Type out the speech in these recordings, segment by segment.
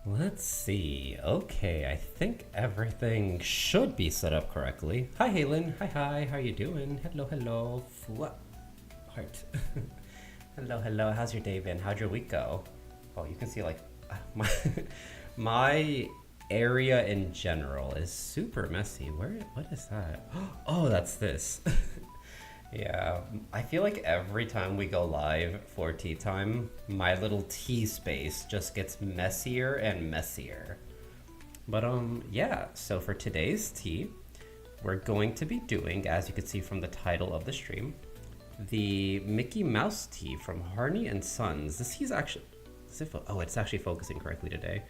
Let's see. Okay, I think everything should be set up correctly. Hi, Halen. Hi. How you doing? Hello. What? Heart. Hello. How's your day been? How'd your week go? Oh, you can see like my my area in general is super messy. What is that? Oh, that's this. Yeah, I feel like every time we go live for tea time, my little tea space just gets messier and messier. But yeah, so for today's tea, we're going to be doing, as you can see from the title of the stream, the Mickey Mouse tea from Harney and Sons. This tea's actually, oh, it's actually focusing correctly today.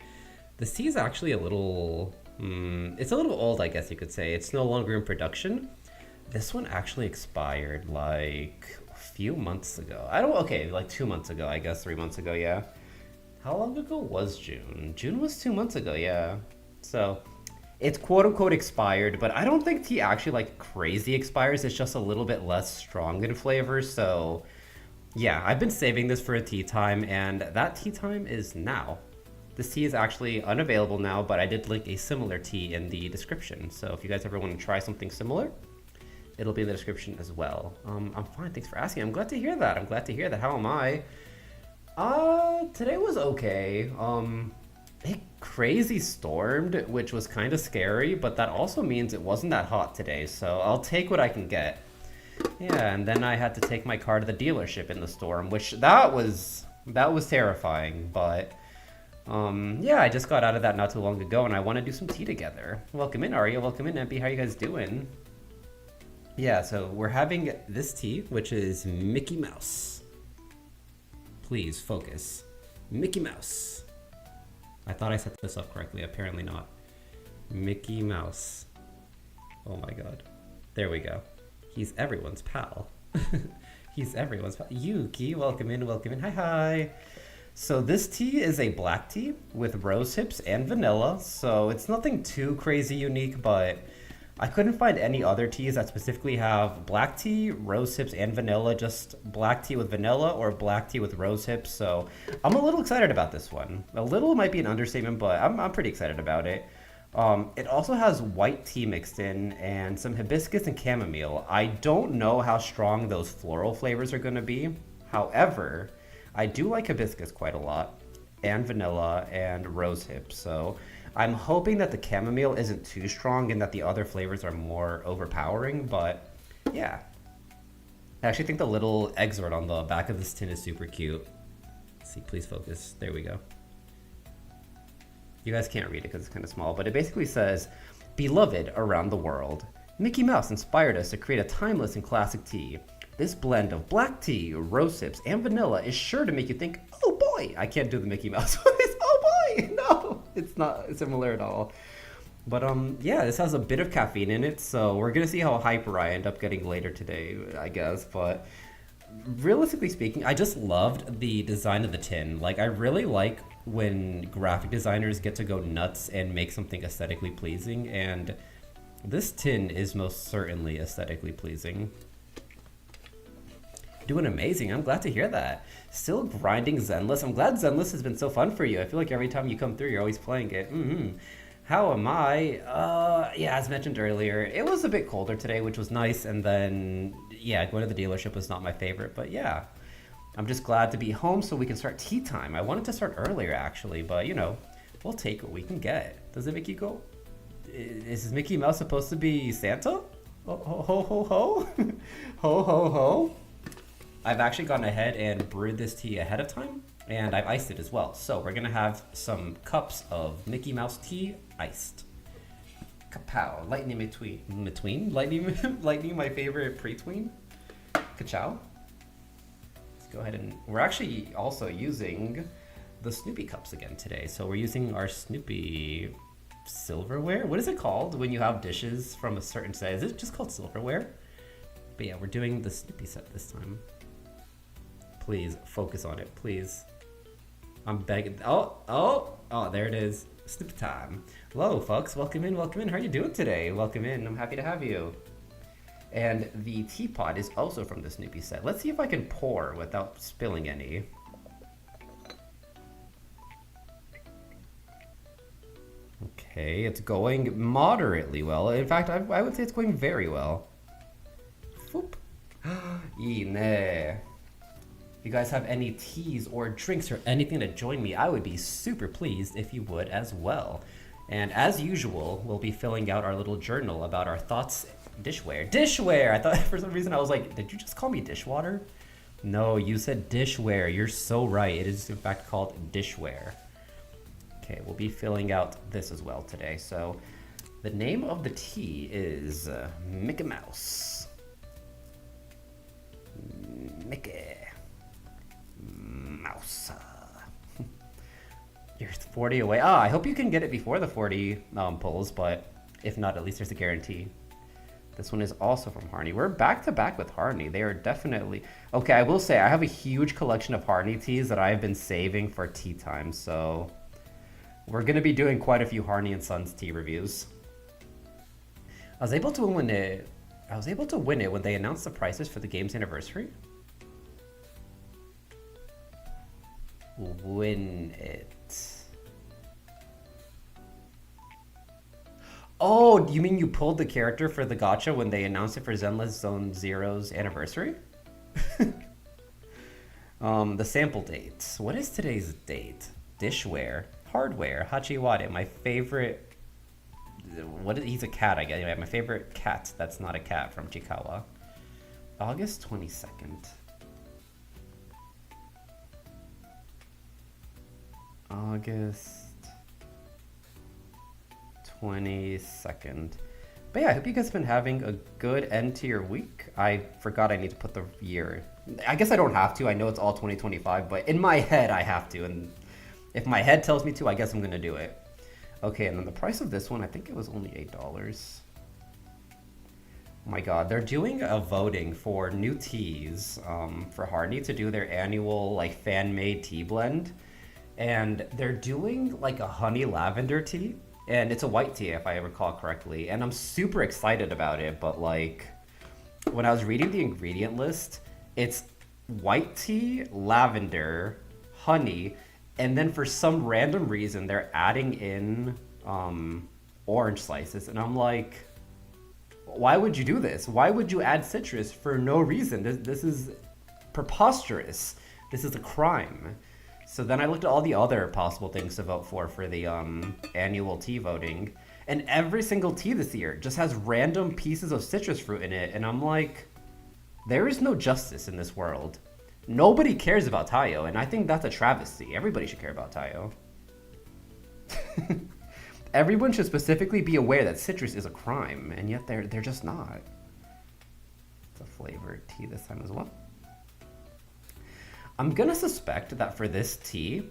This tea is actually a little, it's a little old, I guess you could say. It's no longer in production. This one actually expired like a few months ago. Okay, like 2 months ago, I guess, 3 months ago, yeah. How long ago was June? June was 2 months ago, yeah. So it's quote unquote expired, but I don't think tea actually like crazy expires. It's just a little bit less strong in flavor. So yeah, I've been saving this for a tea time, and that tea time is now. This tea is actually unavailable now, but I did link a similar tea in the description. So if you guys ever want to try something similar, it'll be in the description as well. I'm fine. Thanks for asking. I'm glad to hear that. How am I? Today was okay. It crazy stormed, which was kind of scary, but that also means it wasn't that hot today, so I'll take what I can get. Yeah, and then I had to take my car to the dealership in the storm, which that was terrifying, but yeah, I just got out of that not too long ago, and I want to do some tea together. Welcome in, Arya. Welcome in, Empy. How you guys doing? Yeah, so we're having this tea, which is Mickey Mouse. Please focus. Mickey Mouse. I thought I set this up correctly. Apparently not. Mickey Mouse. Oh my god. There we go. He's everyone's pal. He's everyone's pal. Yuki, welcome in. Hi. So this tea is a black tea with rose hips and vanilla. So it's nothing too crazy unique, but I couldn't find any other teas that specifically have black tea, rose hips, and vanilla. Just black tea with vanilla or black tea with rose hips. So I'm a little excited about this one. A little might be an understatement, but I'm pretty excited about it. It also has white tea mixed in and some hibiscus and chamomile. I don't know how strong those floral flavors are going to be. However, I do like hibiscus quite a lot, and vanilla and rose hips. So I'm hoping that the chamomile isn't too strong and that the other flavors are more overpowering, but yeah. I actually think the little excerpt on the back of this tin is super cute. Let's see, please focus. There we go. You guys can't read it because it's kind of small, but it basically says, "Beloved around the world, Mickey Mouse inspired us to create a timeless and classic tea. This blend of black tea, rose hips, and vanilla is sure to make you think, oh boy." I can't do the Mickey Mouse voice. Oh boy! No, it's not similar at all. But yeah, this has a bit of caffeine in it, so we're gonna see how hyper I end up getting later today, I guess. But realistically speaking, I just loved the design of the tin. Like, I really like when graphic designers get to go nuts and make something aesthetically pleasing, and this tin is most certainly aesthetically pleasing. Doing amazing. I'm glad to hear that. Still grinding Zenless. I'm glad Zenless has been so fun for you. I feel like every time you come through, you're always playing it. How am I? Yeah, as mentioned earlier, it was a bit colder today, which was nice. And then, yeah, going to the dealership was not my favorite. But yeah, I'm just glad to be home so we can start tea time. I wanted to start earlier, actually, but you know, we'll take what we can get. Does it make you go? Is Mickey Mouse supposed to be Santa? Ho, ho, ho, ho, ho. Ho, ho, ho. I've actually gone ahead and brewed this tea ahead of time, and I've iced it as well. So we're gonna have some cups of Mickey Mouse tea iced. Kapow, lightning between, lightning my favorite pre-tween. Ka-chow. Let's go ahead and, we're actually also using the Snoopy cups again today. So we're using our Snoopy silverware. What is it called when you have dishes from a certain size? Is it just called silverware? But yeah, we're doing the Snoopy set this time. Please focus on it, please. I'm begging. Oh, there it is. Snoopy time. Hello, folks. Welcome in. How are you doing today? Welcome in. I'm happy to have you. And the teapot is also from the Snoopy set. Let's see if I can pour without spilling any. Okay, it's going moderately well. In fact, I would say it's going very well. Foop. Ine. If you guys have any teas or drinks or anything to join me, I would be super pleased if you would as well. And as usual, we'll be filling out our little journal about our thoughts. Dishware. Dishware! I thought for some reason I was like, did you just call me dishwater? No, you said dishware. You're so right. It is in fact called dishware. Okay, we'll be filling out this as well today. So the name of the tea is Mickey Mouse. Mickey Mouse. You're 40 away. Ah, I hope you can get it before the 40 pulls, but if not, at least there's a guarantee. This one is also from Harney. We're back to back with Harney. They are definitely... Okay, I will say, I have a huge collection of Harney teas that I've been saving for tea time, so... We're going to be doing quite a few Harney and Sons tea reviews. I was able to win it when they announced the prices for the game's anniversary. Win it. Oh, you mean you pulled the character for the gacha when they announced it for Zenless Zone Zero's anniversary? The sample date. What is today's date? Dishware. Hardware. Hachiwade. My favorite... He's a cat, I guess. My favorite cat that's not a cat from Chikawa. August 22nd. August 22nd. But yeah, I hope you guys have been having a good end to your week. I forgot I need to put the year. I guess I don't have to. I know it's all 2025, but in my head I have to. And if my head tells me to, I guess I'm going to do it. Okay, and then the price of this one, I think it was only $8. Oh my god, they're doing a voting for new teas for Harney to do their annual like fan-made tea blend. And they're doing like a honey lavender tea. And it's a white tea if I recall correctly. And I'm super excited about it, but like when I was reading the ingredient list, it's white tea, lavender, honey, and then for some random reason they're adding in orange slices. And I'm like, why would you do this? Why would you add citrus for no reason? This is preposterous. This is a crime. So then I looked at all the other possible things to vote for the annual tea voting. And every single tea this year just has random pieces of citrus fruit in it. And I'm like, there is no justice in this world. Nobody cares about Taiyou, and I think that's a travesty. Everybody should care about Taiyou. Everyone should specifically be aware that citrus is a crime, and yet they're just not. It's a flavored tea this time as well. I'm gonna suspect that for this tea,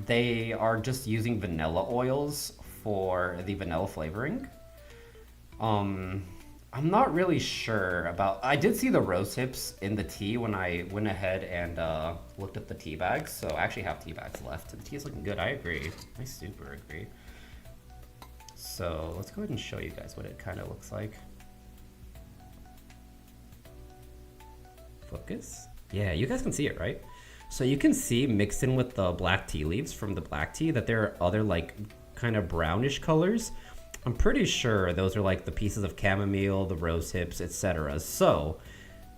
they are just using vanilla oils for the vanilla flavoring. I'm not really sure about... I did see the rose hips in the tea when I went ahead and looked at the tea bags, so I actually have tea bags left. The tea is looking good, I agree. I super agree. So let's go ahead and show you guys what it kind of looks like. Focus? Yeah, you guys can see it, right? So you can see mixed in with the black tea leaves from the black tea that there are other like kind of brownish colors. I'm pretty sure those are like the pieces of chamomile, the rose hips, etc. So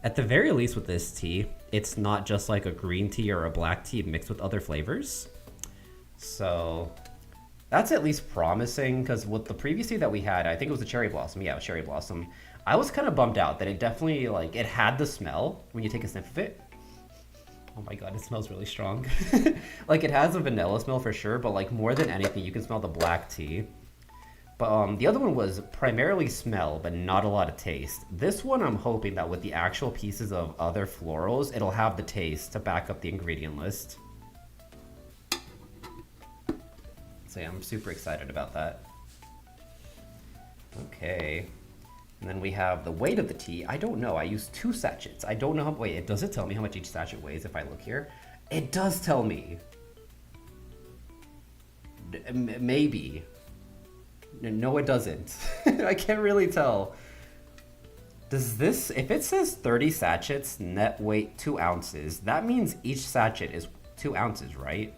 at the very least with this tea, it's not just like a green tea or a black tea mixed with other flavors. So that's at least promising, because with the previous tea that we had, I think it was the cherry blossom. Yeah, it was cherry blossom. I was kind of bummed out that it definitely like it had the smell when you take a sniff of it. Oh my god, it smells really strong. Like it has a vanilla smell for sure, but like more than anything, you can smell the black tea. But the other one was primarily smell, but not a lot of taste. This one, I'm hoping that with the actual pieces of other florals, it'll have the taste to back up the ingredient list. So yeah, I'm super excited about that. Okay. And then we have the weight of the tea. I don't know. I used 2 sachets. I don't know how... Wait, does it tell me how much each sachet weighs if I look here? It does tell me. Maybe. No, it doesn't. I can't really tell. Does this... If it says 30 sachets, net weight 2 ounces, that means each sachet is 2 ounces, right?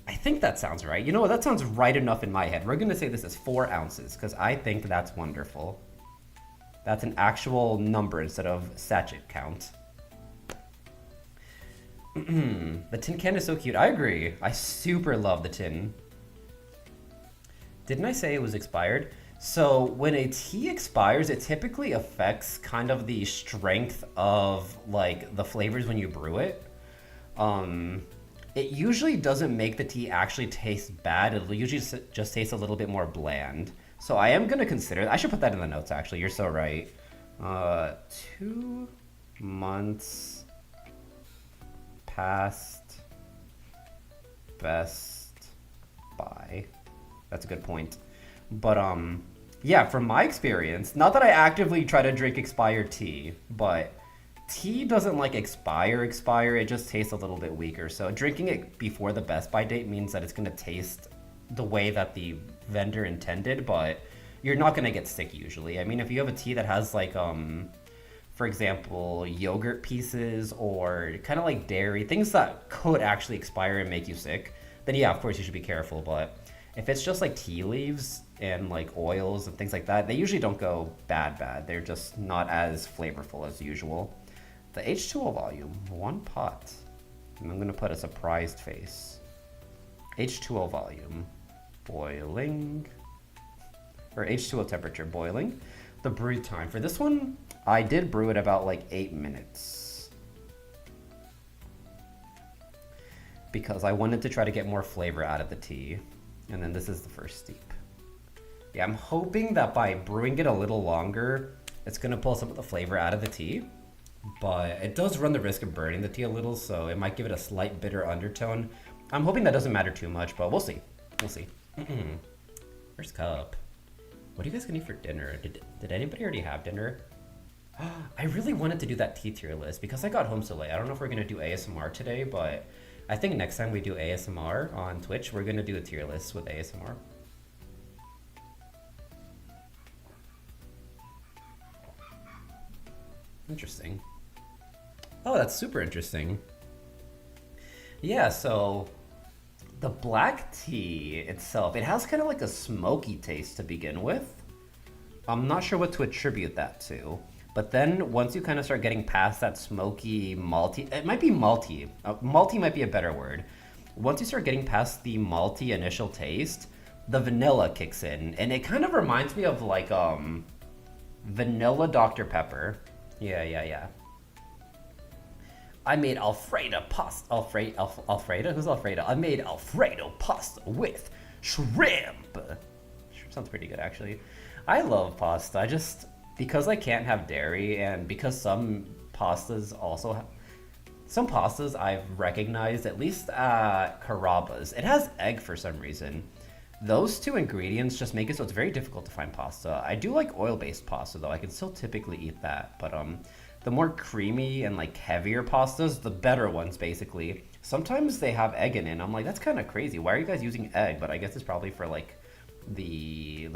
I think that sounds right. You know what? That sounds right enough in my head. We're going to say this is 4 ounces because I think that's wonderful. That's an actual number instead of sachet count. The tin can is so cute. I agree. I super love the tin. Didn't I say it was expired? So when a tea expires, it typically affects kind of the strength of like the flavors when you brew it. It usually doesn't make the tea actually taste bad. It'll usually just taste a little bit more bland. So I am gonna consider it. I should put that in the notes actually. You're so right. 2 months past best buy. That's a good point. But yeah, from my experience, not that I actively try to drink expired tea, but tea doesn't like expire, it just tastes a little bit weaker. So drinking it before the best by date means that it's gonna taste the way that the vendor intended, but you're not gonna get sick usually. I mean, if you have a tea that has like for example, yogurt pieces or kind of like dairy, things that could actually expire and make you sick, then yeah, of course you should be careful. But if it's just like tea leaves and like oils and things like that, they usually don't go bad. They're just not as flavorful as usual. The H2O volume, 1 pot. And I'm gonna put a surprised face. H2O volume, boiling, or H2O temperature, boiling. The brew time for this one, I did brew it about like 8 minutes. Because I wanted to try to get more flavor out of the tea. And then this is the first steep. Yeah, I'm hoping that by brewing it a little longer, it's gonna pull some of the flavor out of the tea. But it does run the risk of burning the tea a little, so it might give it a slight bitter undertone. I'm hoping that doesn't matter too much, but we'll see. We'll see. First cup. What are you guys gonna eat for dinner? Did anybody already have dinner? I really wanted to do that tea tier list because I got home so late. I don't know if we're gonna do ASMR today, but I think next time we do ASMR on Twitch, we're gonna do a tier list with ASMR. Interesting. Oh, that's super interesting. Yeah, so the black tea itself, it has kind of like a smoky taste to begin with. I'm not sure what to attribute that to. But then once you kind of start getting past that smoky malty, it might be malty. Malty might be a better word. Once you start getting past the malty initial taste, the vanilla kicks in. And it kind of reminds me of like vanilla Dr. Pepper. Yeah. I made Alfredo pasta. Alfredo? Who's Alfredo? I made Alfredo pasta with shrimp. Shrimp sounds pretty good, actually. I love pasta. Because I can't have dairy, and because some pastas I've recognized, at least at Carrabba's, it has egg for some reason. Those two ingredients just make it so it's very difficult to find pasta. I do like oil-based pasta though. I can still typically eat that, but the more creamy and like heavier pastas, the better ones basically. Sometimes they have egg in it, and I'm like, that's kind of crazy. Why are you guys using egg? But I guess it's probably for like the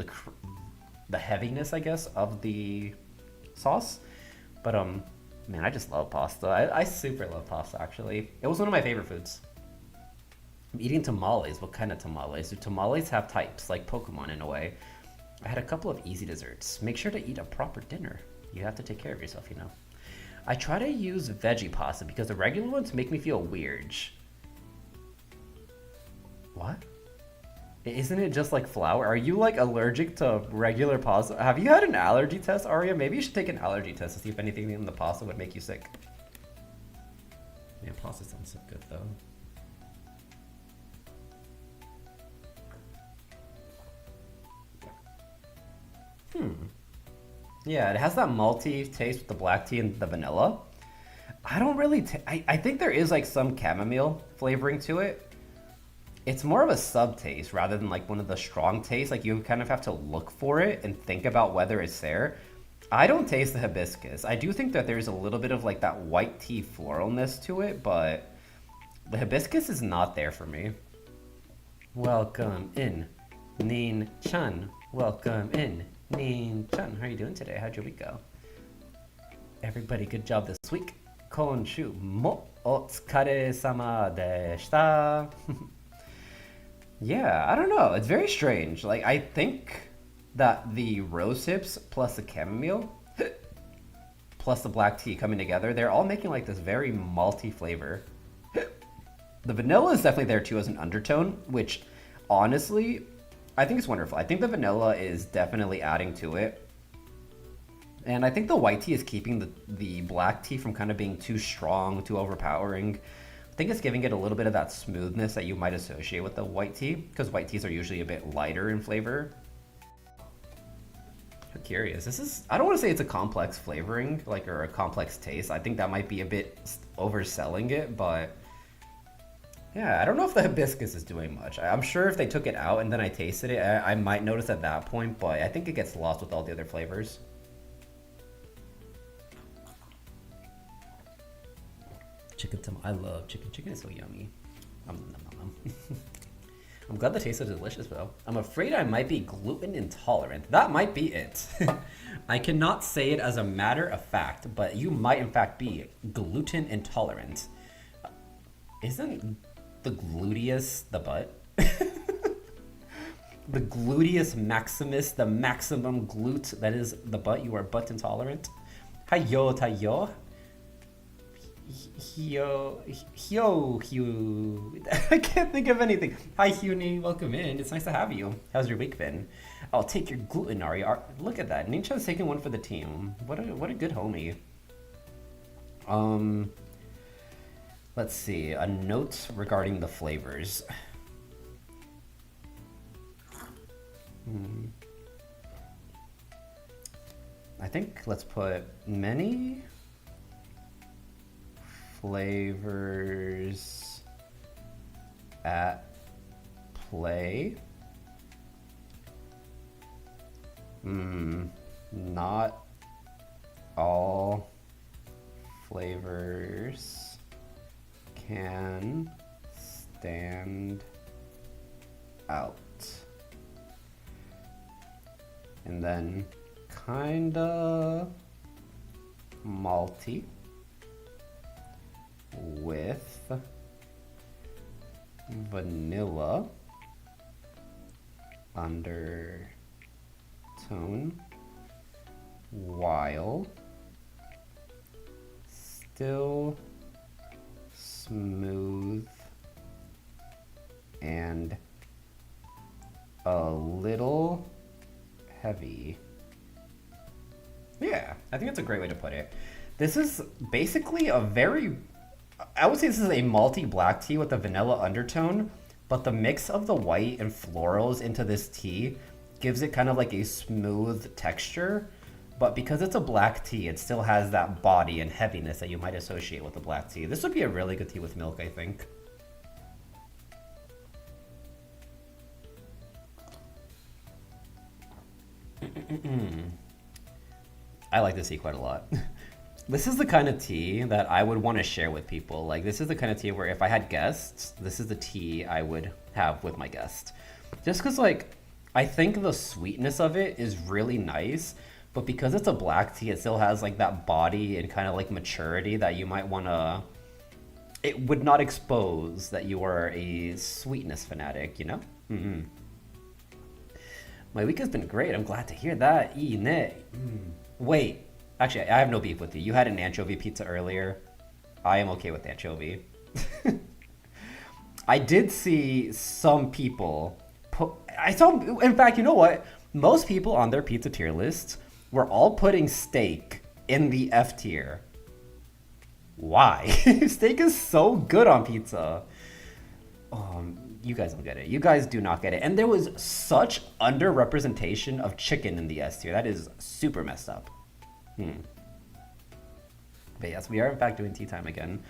heaviness, I guess, of the sauce. But man, I just love pasta. I super love pasta, actually. It was one of my favorite foods. I'm eating tamales. What kind of tamales? Do tamales have types, like Pokemon in a way? I had a couple of easy desserts. Make sure to eat a proper dinner. You have to take care of yourself, you know. I try to use veggie pasta because the regular ones make me feel weird. What? Isn't it just like flour? Are you like allergic to regular pasta? Have you had an allergy test, Arya? Maybe you should take an allergy test to see if anything in the pasta would make you sick. Yeah, pasta sounds so good though. Yeah, it has that malty taste with the black tea and the vanilla. I don't really, I think there is like some chamomile flavoring to it. It's more of a sub-taste rather than like one of the strong tastes. Like you kind of have to look for it and think about whether it's there. I don't taste the hibiscus. I do think that there's a little bit of like that white tea floralness to it, but the hibiscus is not there for me. Welcome in, Nin-chan. Welcome in, Nin-chan. How are you doing today? How'd your week go? Everybody, good job this week. Konshu mo otsukare-sama deshita. Yeah, I don't know. It's very strange. Like, I think that the rose hips plus the chamomile plus the black tea coming together, they're all making like this very malty flavor. The vanilla is definitely there too as an undertone, which honestly, I think it's wonderful. I think the vanilla is definitely adding to it. And I think the white tea is keeping the black tea from kind of being too strong, too overpowering. I think it's giving it a little bit of that smoothness that you might associate with the white tea, because white teas are usually a bit lighter in flavor. I'm curious. This is, I don't want to say it's a complex flavoring, like, or a complex taste. I think that might be a bit overselling it, but yeah, I don't know if the hibiscus is doing much. I'm sure if they took it out and then I tasted it, I might notice at that point, but I think it gets lost with all the other flavors. Chicken I love chicken. Chicken is so yummy. I'm glad the taste is delicious, though. I'm afraid I might be gluten intolerant. That might be it. I cannot say it as a matter of fact, but you might in fact be gluten intolerant. Isn't the gluteus the butt? The gluteus maximus, the maximum glute that is the butt. You are butt intolerant. Taiyou, Taiyou. Hugh. I can't think of anything. Hi, Hughney. Welcome in. It's nice to have you. How's your week been? I'll take your gluten, Ari. Look at that. Ninchan's taking one for the team. What a good homie. Let's see. A note regarding the flavors. I think let's put many flavors at play. Not all flavors can stand out. And then kinda malty with vanilla undertone while still smooth and a little heavy. Yeah, I think that's a great way to put it. This is basically a very, I would say this is a malty black tea with a vanilla undertone, but the mix of the white and florals into this tea gives it kind of like a smooth texture. But because it's a black tea, it still has that body and heaviness that you might associate with a black tea. This would be a really good tea with milk, I think. I like this tea quite a lot. This is the kind of tea that I would want to share with people. Like, this is the kind of tea where if I had guests, this is the tea I would have with my guest. Just because, like, I think the sweetness of it is really nice, but because it's a black tea, it still has, like, that body and kind of, like, maturity that you might want to... It would not expose that you are a sweetness fanatic, you know? My week has been great. I'm glad to hear that. Wait. Actually, I have no beef with you. You had an anchovy pizza earlier. I am okay with anchovy. I did see some people in fact, you know what? Most people on their pizza tier lists were all putting steak in the F tier. Why? Steak is so good on pizza. You guys don't get it. You guys do not get it. And there was such underrepresentation of chicken in the S tier. That is super messed up. But yes, we are in fact doing tea time again.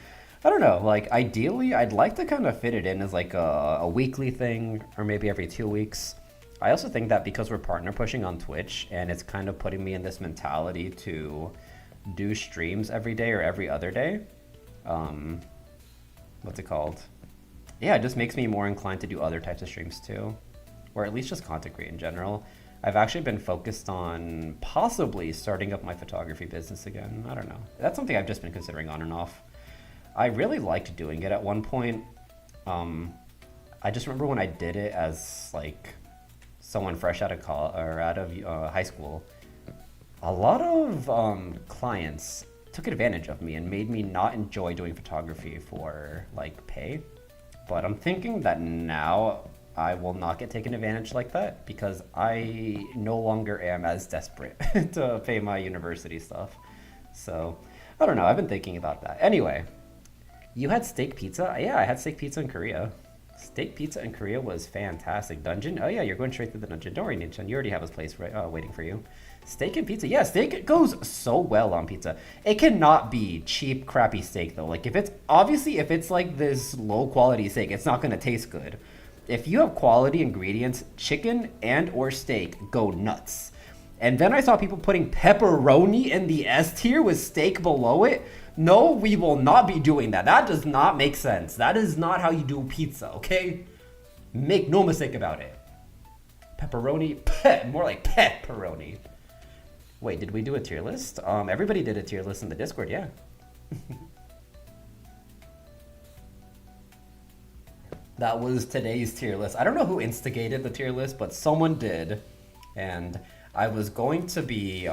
I don't know, like ideally I'd like to kind of fit it in as like a weekly thing or maybe every 2 weeks. I also think that because we're partner pushing on Twitch and it's kind of putting me in this mentality to do streams every day or every other day. What's it called? Yeah, it just makes me more inclined to do other types of streams too. Or at least just content create in general. I've actually been focused on possibly starting up my photography business again. I don't know. That's something I've just been considering on and off. I really liked doing it at one point. I just remember when I did it as like someone fresh out of college or out of high school, a lot of clients took advantage of me and made me not enjoy doing photography for like pay. But I'm thinking that now I will not get taken advantage like that because I no longer am as desperate to pay my university stuff. So I don't know. I've been thinking about that. Anyway, you had steak pizza? Yeah, I had steak pizza in Korea. Steak pizza in Korea was fantastic. Dungeon? Oh yeah, you're going straight to the dungeon. Don't worry, Ninchan. You already have a place waiting for you. Steak and pizza. Yeah, steak goes so well on pizza. It cannot be cheap, crappy steak though. Like if it's like this low quality steak, it's not gonna taste good. If you have quality ingredients, chicken and or steak go nuts. And then I saw people putting pepperoni in the S tier with steak below it. No, we will not be doing that. That does not make sense. That is not how you do pizza, okay? Make no mistake about it. Pepperoni, more like pepperoni. Wait, did we do a tier list? Everybody did a tier list in the Discord, yeah. That was today's tier list. I don't know who instigated the tier list, but someone did. And I was going to be,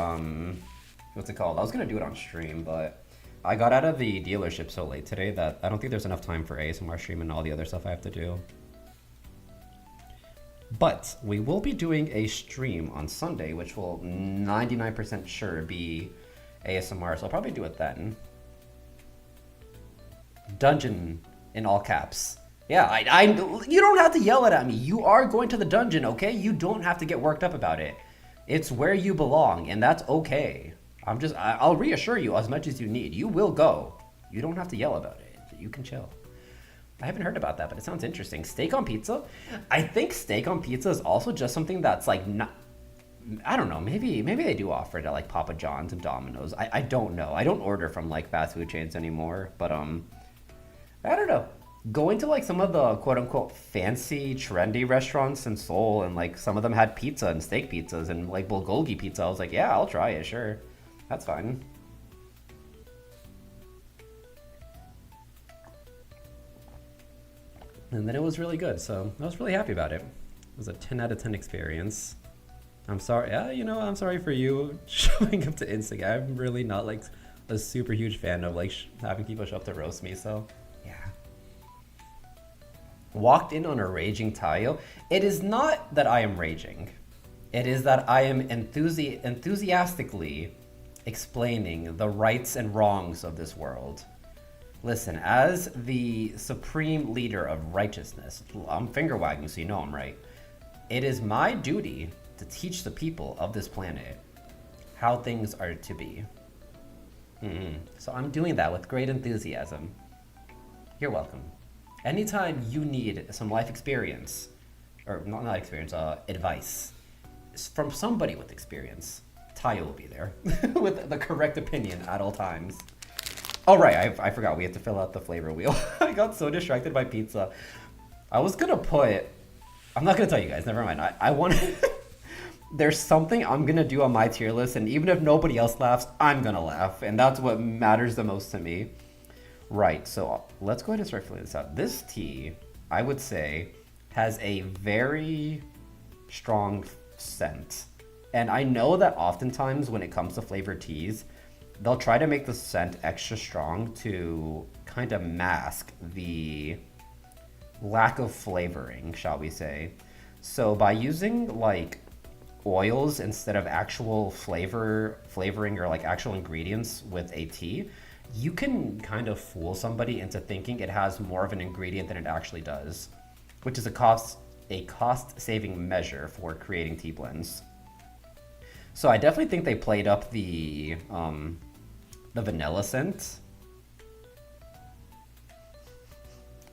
what's it called? I was going to do it on stream, but I got out of the dealership so late today that I don't think there's enough time for ASMR stream and all the other stuff I have to do. But we will be doing a stream on Sunday, which will 99% sure be ASMR, so I'll probably do it then. Dungeon in all caps. Yeah, you don't have to yell it at me. You are going to the dungeon, okay? You don't have to get worked up about it. It's where you belong, and that's okay. I'll reassure you as much as you need. You will go. You don't have to yell about it. You can chill. I haven't heard about that, but it sounds interesting. Steak on pizza? I think steak on pizza is also just something that's like not... I don't know. Maybe they do offer it at like Papa John's and Domino's. I don't know. I don't order from like fast food chains anymore, but I don't know. Going to like some of the quote unquote fancy trendy restaurants in Seoul, and like some of them had pizza and steak pizzas and like bulgogi pizza. I was like, yeah, I'll try it, sure. That's fine. And then it was really good, so I was really happy about it. It was a 10 out of 10 experience. I'm sorry, yeah, you know, I'm sorry for you showing up to Instagram. I'm really not like a super huge fan of like having people show up to roast me, so yeah. Walked in on a raging Taiyou. It is not that I am raging. It is that I am enthusiastically explaining the rights and wrongs of this world. Listen, as the supreme leader of righteousness, I'm finger wagging so you know I'm right. It is my duty to teach the people of this planet how things are to be. So I'm doing that with great enthusiasm. You're welcome. Anytime you need some life experience, or not experience, advice from somebody with experience, Taiyou will be there with the correct opinion at all times. Oh right, I forgot we have to fill out the flavor wheel. I got so distracted by pizza. I was gonna put... I'm not gonna tell you guys, never mind. I want... There's something I'm gonna do on my tier list, and even if nobody else laughs, I'm gonna laugh. And that's what matters the most to me. Right, so let's go ahead and start filling this out. This tea, I would say, has a very strong scent. And I know that oftentimes when it comes to flavored teas, they'll try to make the scent extra strong to kind of mask the lack of flavoring, shall we say. So by using like oils instead of actual flavoring or like actual ingredients with a tea, you can kind of fool somebody into thinking it has more of an ingredient than it actually does, which is a cost-saving measure for creating tea blends. So I definitely think they played up the vanilla scent.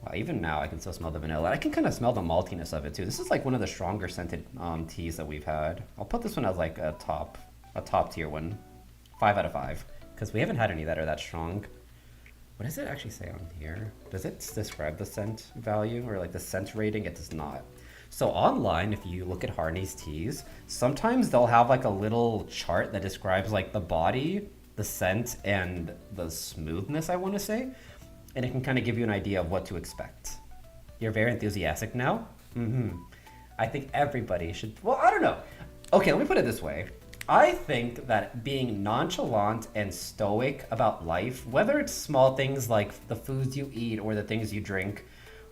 Wow, even now I can still smell the vanilla. I can kind of smell the maltiness of it too. This is like one of the stronger scented teas that we've had. I'll put this one as like a top tier one. 5 out of 5. Because we haven't had any that are that strong. What does it actually say on here? Does it describe the scent value or like the scent rating? It does not. So online, if you look at Harney's teas, sometimes they'll have like a little chart that describes like the body, the scent, and the smoothness, I want to say. And it can kind of give you an idea of what to expect. You're very enthusiastic now? Mm-hmm. I think everybody should. Well, I don't know. Okay, let me put it this way. I think that being nonchalant and stoic about life, whether it's small things like the foods you eat or the things you drink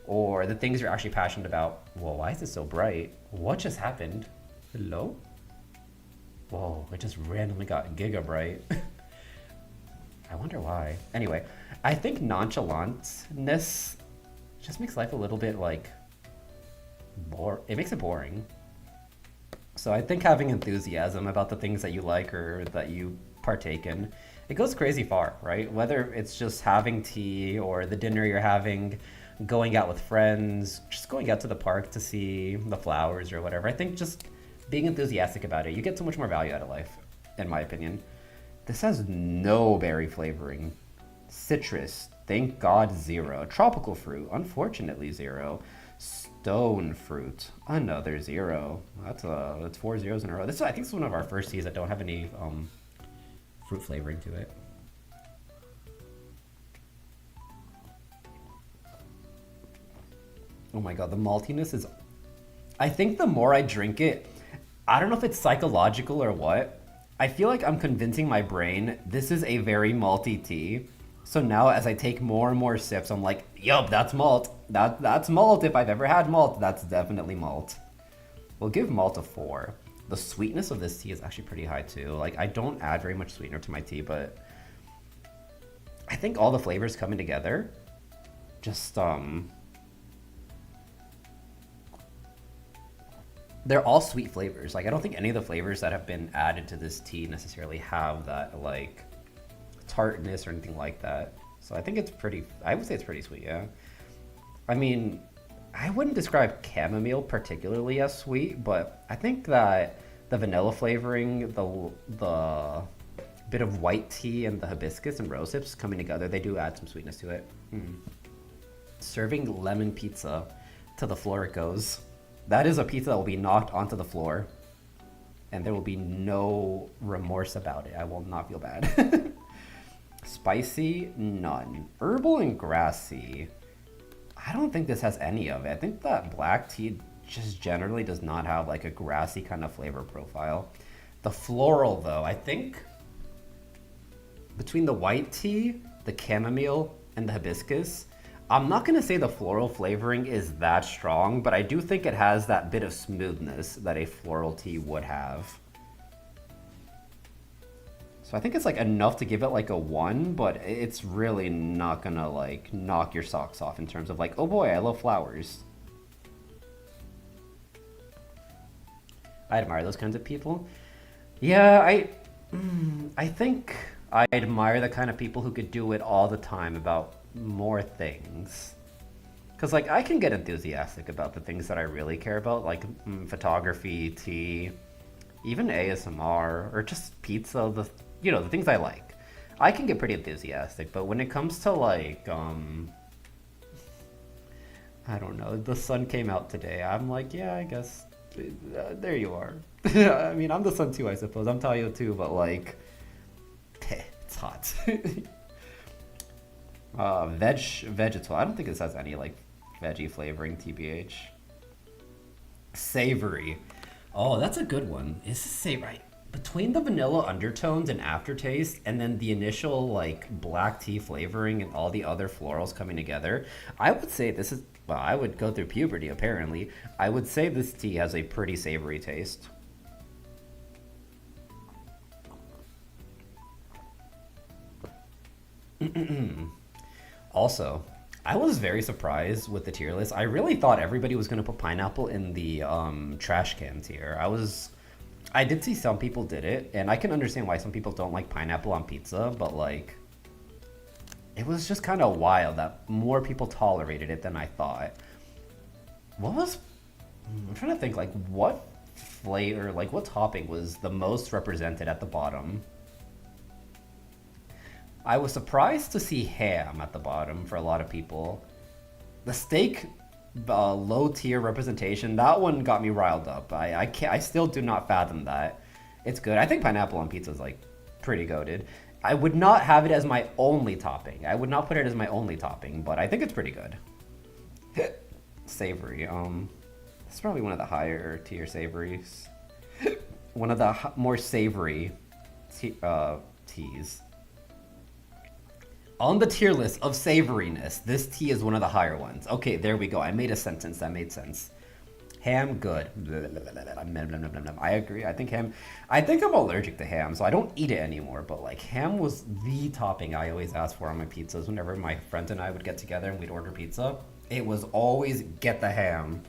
or the things you're actually passionate about. Whoa, why is it so bright? What just happened? Hello? Whoa, it just randomly got giga bright. I wonder why. Anyway, I think nonchalantness just makes life a little bit like it makes it boring. So I think having enthusiasm about the things that you like or that you partake in, it goes crazy far, right? Whether it's just having tea or the dinner you're having, going out with friends, just going out to the park to see the flowers or whatever. I think just being enthusiastic about it, you get so much more value out of life, in my opinion. This has no berry flavoring. Citrus, thank God, 0. Tropical fruit, unfortunately 0. Stone fruit, another 0. That's 4 zeros in a row. I think this is one of our first teas that don't have any fruit flavoring to it. Oh my god, the maltiness is... I think the more I drink it, I don't know if it's psychological or what, I feel like I'm convincing my brain this is a very malty tea. So now as I take more and more sips, I'm like, yup, that's malt. That's malt. If I've ever had malt, that's definitely malt. We'll give malt a 4. The sweetness of this tea is actually pretty high too. Like, I don't add very much sweetener to my tea, but I think all the flavors coming together just, they're all sweet flavors. Like, I don't think any of the flavors that have been added to this tea necessarily have that, like, tartness or anything like that. So I think it's pretty, I would say it's pretty sweet, yeah. I mean, I wouldn't describe chamomile particularly as sweet, but I think that the vanilla flavoring, the bit of white tea and the hibiscus and rose hips coming together, they do add some sweetness to it. Serving lemon pizza, to the floor it goes. That is a pizza that will be knocked onto the floor, and there will be no remorse about it. I will not feel bad. Spicy, none. Herbal and grassy. I don't think this has any of it. I think that black tea just generally does not have like a grassy kind of flavor profile. The floral though, I think between the white tea, the chamomile, and the hibiscus, I'm not gonna say the floral flavoring is that strong, but I do think it has that bit of smoothness that a floral tea would have. So I think it's like enough to give it like a 1, but it's really not gonna like knock your socks off in terms of like, oh boy, I love flowers. I admire those kinds of people. Yeah, I think I admire the kind of people who could do it all the time about more things. Because like I can get enthusiastic about the things that I really care about, like photography, tea, even ASMR, or just pizza, the things I like. I can get pretty enthusiastic, but when it comes to like, I don't know, the sun came out today, I'm like, yeah, I guess, there you are. I mean, I'm the sun too, I suppose. I'm Taiyou too, but like, it's hot. Vegetal. I don't think this has any like veggie flavoring, TBH. Savory. Oh, that's a good one. Is this savory? Between the vanilla undertones and aftertaste, and then the initial like black tea flavoring and all the other florals coming together, I would say this is, well, I would go through puberty apparently. I would say this tea has a pretty savory taste. Also, I was very surprised with the tier list. I really thought everybody was going to put pineapple in the trash can tier. I did see some people did it, and I can understand why some people don't like pineapple on pizza, but like, it was just kind of wild that more people tolerated it than I thought. I'm trying to think, like, what flavor, like, what topping was the most represented at the bottom? I was surprised to see ham at the bottom for a lot of people. The steak, low tier representation, that one got me riled up. I still do not fathom that. It's good. I think pineapple on pizza is like pretty goated. I would not have it as my only topping. I would not put it as my only topping, but I think it's pretty good. Savory. It's probably one of the higher tier savories. One of the more savory teas. On the tier list of savoriness, this tea is one of the higher ones. Okay, there we go. I made a sentence that made sense. Ham, good. I agree. I think I'm allergic to ham, so I don't eat it anymore. But like, ham was the topping I always asked for on my pizzas. Whenever my friends and I would get together and we'd order pizza, it was always get the ham.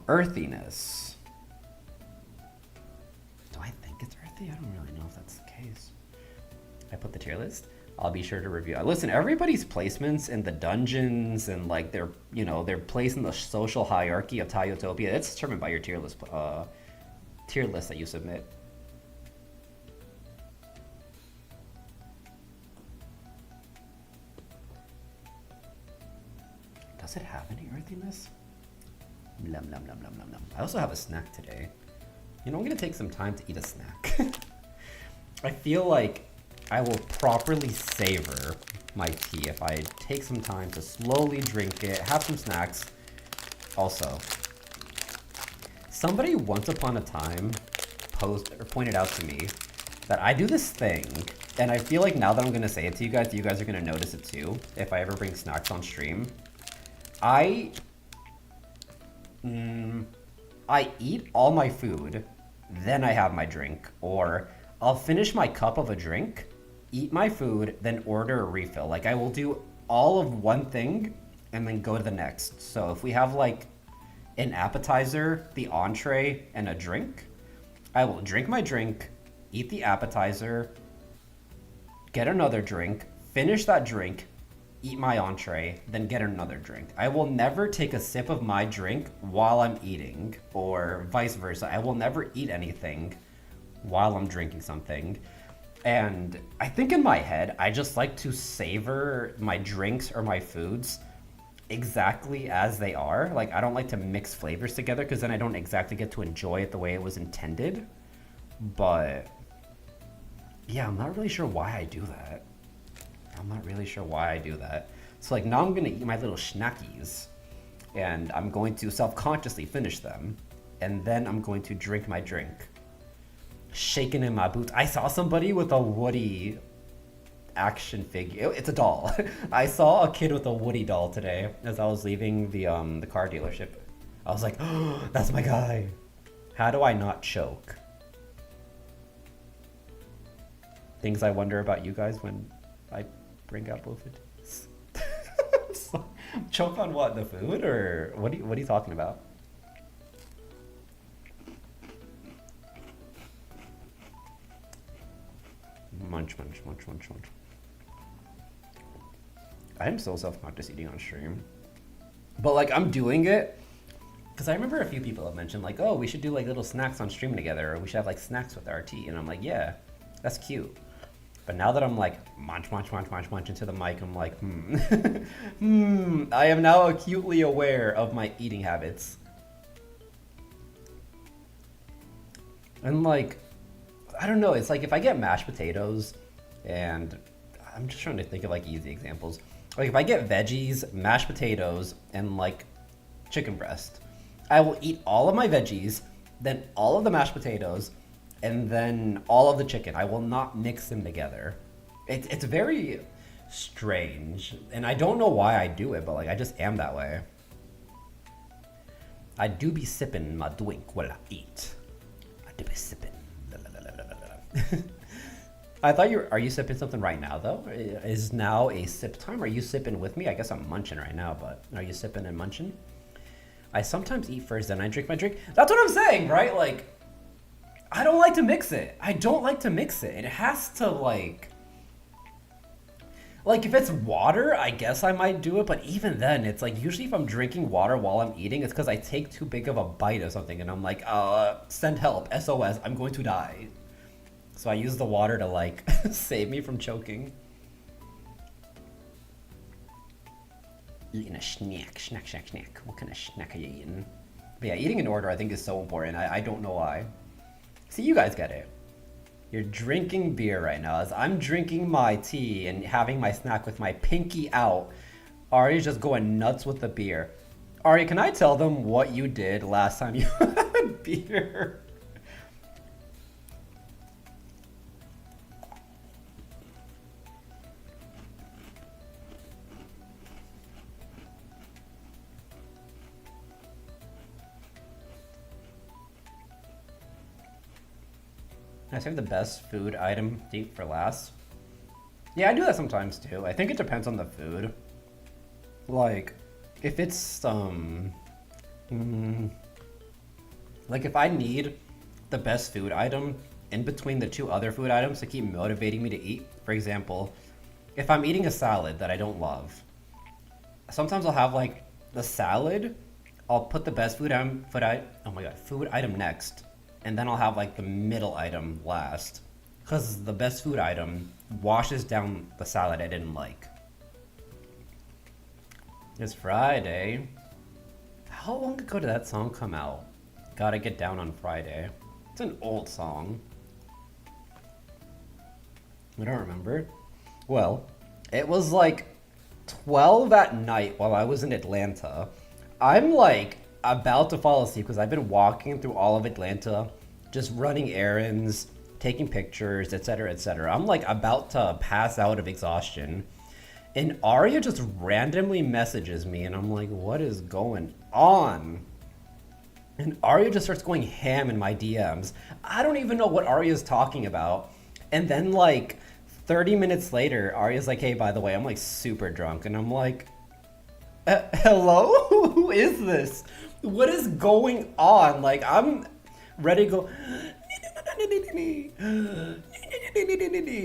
Earthiness. Do I think it's earthy? I don't really know if that's the case. I put the tier list. I'll be sure to review. Listen, everybody's placements in the dungeons and like their place in the social hierarchy of Taiyou-topia, it's determined by your tier list that you submit. Does it have any earthiness? Nom nom nom nom nom nom. I also have a snack today. You know, I'm gonna take some time to eat a snack. I feel like I will properly savor my tea if I take some time to slowly drink it, have some snacks. Also, somebody once upon a time pointed out to me that I do this thing, and I feel like now that I'm gonna say it to you guys are gonna notice it too, if I ever bring snacks on stream. I eat all my food, then I have my drink, or I'll finish my cup of a drink, eat my food, then order a refill. Like, I will do all of one thing and then go to the next. So if we have like an appetizer, the entree, and a drink, I will drink my drink, eat the appetizer, get another drink, finish that drink, eat my entree, then get another drink. I will never take a sip of my drink while I'm eating, or vice versa. I will never eat anything while I'm drinking something. And I think in my head, I just like to savor my drinks or my foods exactly as they are. Like, I don't like to mix flavors together because then I don't exactly get to enjoy it the way it was intended. But yeah, I'm not really sure why I do that. So like, now I'm gonna eat my little snackies and I'm going to self-consciously finish them. And then I'm going to drink my drink. Shaking in my boots. I saw somebody with a Woody action figure. It's a doll. I saw a kid with a Woody doll today as I was leaving the car dealership. I was like, oh, that's my guy. How do I not choke? Things I wonder about you guys when I bring up both of these. So, choke on what? The food, or what are you talking about? Munch, munch, munch, munch, munch. I am so self-conscious eating on stream. But like, I'm doing it because I remember a few people have mentioned like, oh, we should do like little snacks on stream together, or we should have like snacks with our tea. And I'm like, yeah, that's cute. But now that I'm like, munch, munch, munch, munch, munch into the mic, I'm like, I am now acutely aware of my eating habits. And like, I don't know, it's like if I get mashed potatoes, and I'm just trying to think of like easy examples. Like if I get veggies, mashed potatoes, and like chicken breast, I will eat all of my veggies, then all of the mashed potatoes, and then all of the chicken. I will not mix them together. It's very strange, and I don't know why I do it, but like I just am that way. I do be sipping my drink while I eat. I do be sipping. I thought are you sipping something right now though? Is now a sip time? Are you sipping with me? I guess I'm munching right now, but are you sipping and munching? I sometimes eat first, then I drink my drink. That's what I'm saying, right? Like, I don't like to mix it. It has to like if it's water, I guess I might do it, but even then, it's like usually if I'm drinking water while I'm eating, it's because I take too big of a bite of something and I'm like, send help, SOS, I'm going to die. So I use the water to like save me from choking. Eating a snack. What kind of snack are you eating? But yeah, eating in order I think is so important. I don't know why. See, you guys get it. You're drinking beer right now as I'm drinking my tea and having my snack with my pinky out, Ari's just going nuts with the beer. Ari, can I tell them what you did last time you had beer? I save the best food item deep for last. Yeah, I do that sometimes too. I think it depends on the food. Like, if it's like if I need the best food item in between the two other food items to keep motivating me to eat. For example, if I'm eating a salad that I don't love, sometimes I'll have like the salad. I'll put the best food item next, and then I'll have like the middle item last, because the best food item washes down the salad I didn't like. It's Friday. How long ago did that song come out? Gotta Get Down on Friday. It's an old song. I don't remember. Well, it was like 12 at night while I was in Atlanta. I'm like about to fall asleep because I've been walking through all of Atlanta, just running errands, taking pictures, etc., etc. I'm like about to pass out of exhaustion. And Arya just randomly messages me, and I'm like, what is going on? And Arya just starts going ham in my DMs. I don't even know what Arya's talking about. And then like 30 minutes later, Arya's like, hey, by the way, I'm like super drunk. And I'm like, hello? Who is this? What is going on? Like, I'm ready to go.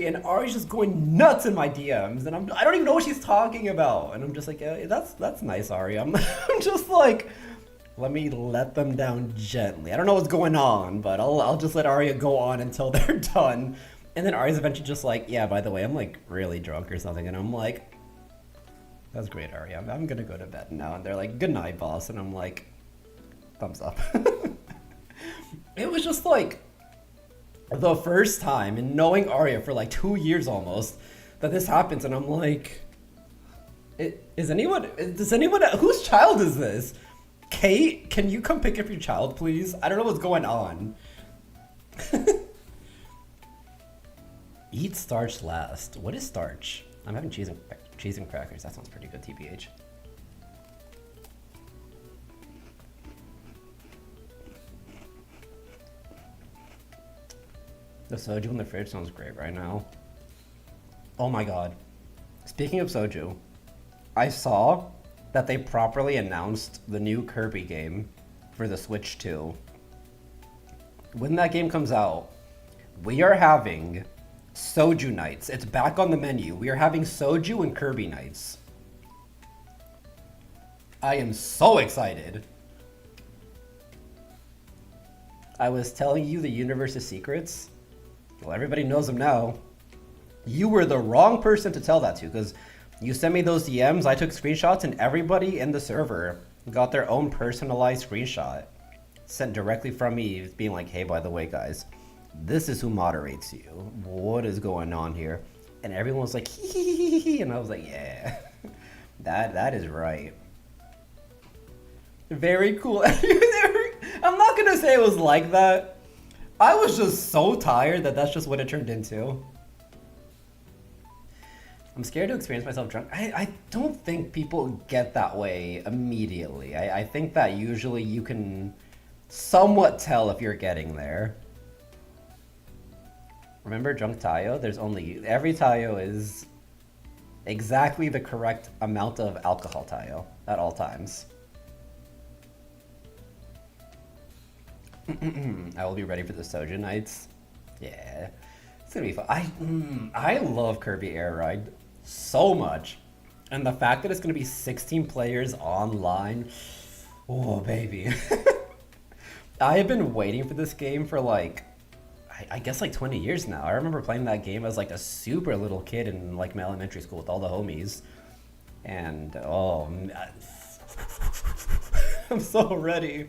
And Ari's just going nuts in my DMs, and I don't even know what she's talking about. And I'm just like, that's nice, Ari. I'm just like, let them down gently. I don't know what's going on, but I'll just let Arya go on until they're done. And then Arya's eventually just like, yeah, by the way, I'm like really drunk or something. And I'm like, that's great, Arya. I'm gonna go to bed now. And they're like, good night, boss. And I'm like, thumbs up. It was just like the first time, and knowing Arya for like 2 years almost, that this happens, and I'm like, does anyone, whose child is this? Kate, can you come pick up your child, please? I don't know what's going on. Eat starch last. What is starch? I'm having cheese and crackers. That sounds pretty good, TBH. The soju in the fridge sounds great right now. Oh my god. Speaking of soju, I saw that they properly announced the new Kirby game for the Switch 2. When that game comes out, we are having soju nights. It's back on the menu. We are having soju and Kirby nights. I am so excited. I was telling you the universe's secrets. Well, everybody knows them now. You were the wrong person to tell that to, because you sent me those DMs, I took screenshots, and everybody in the server got their own personalized screenshot sent directly from me, being like, hey, by the way, guys, this is who moderates you. What is going on here? And everyone was like, hee, and I was like, yeah, that is right. Very cool. I'm not gonna say it was like that. I was just so tired that that's just what it turned into. I'm scared to experience myself drunk. I don't think people get that way immediately. I think that usually you can somewhat tell if you're getting there. Remember drunk Taiyou? There's only... Every Taiyou is exactly the correct amount of alcohol Taiyou at all times. I will be ready for the soju nights. Yeah, it's gonna be fun. I love Kirby Air Ride so much, and the fact that it's gonna be 16 players online. Oh baby, I have been waiting for this game for like, I guess like 20 years now. I remember playing that game as like a super little kid in like my elementary school with all the homies, and oh, I'm so ready.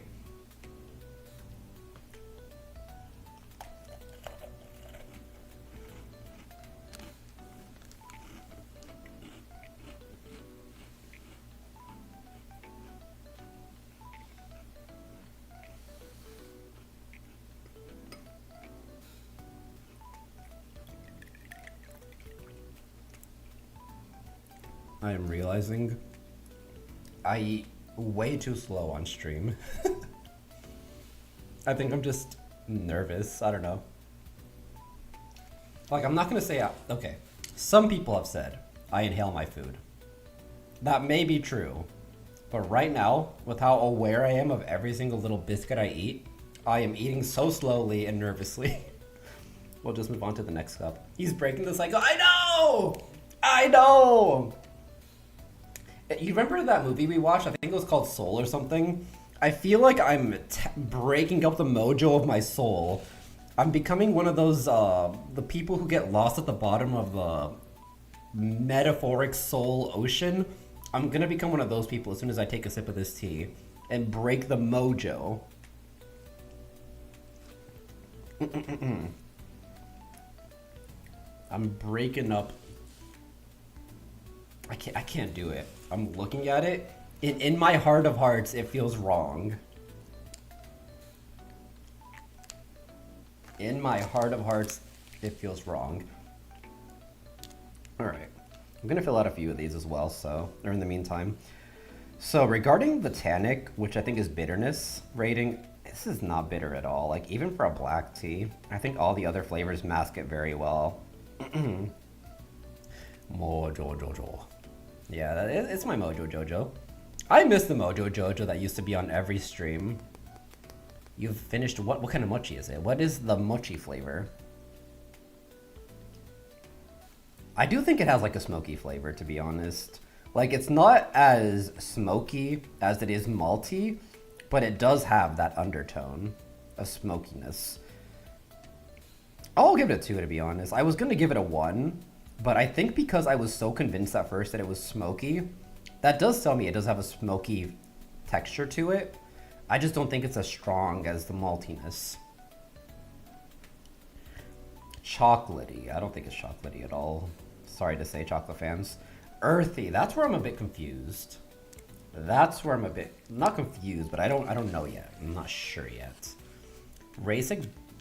I am realizing I eat way too slow on stream. I think I'm just nervous. I don't know. Like, I'm not gonna say, okay. Some people have said I inhale my food. That may be true. But right now, with how aware I am of every single little biscuit I eat, I am eating so slowly and nervously. We'll just move on to the next cup. He's breaking the cycle. I know! I know! You remember that movie we watched? I think it was called Soul or something. I feel like I'm breaking up the mojo of my soul. I'm becoming one of those, the people who get lost at the bottom of the metaphoric soul ocean. I'm gonna become one of those people as soon as I take a sip of this tea and break the mojo. I'm breaking up. I can't do it. I'm looking at it. In my heart of hearts, it feels wrong. In my heart of hearts, it feels wrong. All right. I'm gonna fill out a few of these as well, or in the meantime. So regarding the tannic, which I think is bitterness rating, this is not bitter at all. Like, even for a black tea, I think all the other flavors mask it very well. Mojo Jojo. Yeah, it's my Mojo Jojo. I miss the Mojo Jojo that used to be on every stream. You've finished what kind of mochi is it? What is the mochi flavor? I do think it has like a smoky flavor, to be honest. Like, it's not as smoky as it is malty, but it does have that undertone of smokiness. I'll give it a 2, to be honest. I was gonna give it a 1, but I think because I was so convinced at first that it was smoky, that does tell me it does have a smoky texture to it. I just don't think it's as strong as the maltiness. Chocolatey. I don't think it's chocolatey at all. Sorry to say, chocolate fans. Earthy. That's where I'm a bit confused. That's where I'm a bit not confused, but I don't know yet. I'm not sure yet.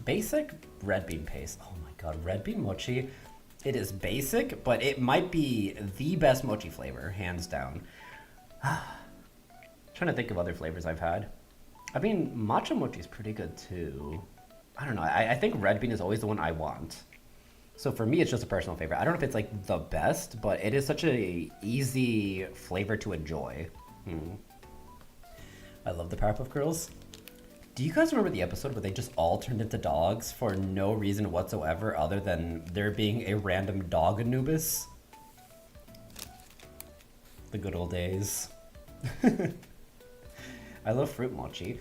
Basic red bean paste. Oh my god, red bean mochi. It is basic, but it might be the best mochi flavor, hands down. Trying to think of other flavors I've had. I mean, matcha mochi is pretty good too. I don't know. I think red bean is always the one I want. So for me, it's just a personal favorite. I don't know if it's like the best, but it is such a easy flavor to enjoy. I love the Powerpuff Girls. Do you guys remember the episode where they just all turned into dogs for no reason whatsoever other than there being a random dog Anubis? The good old days. I love fruit mochi.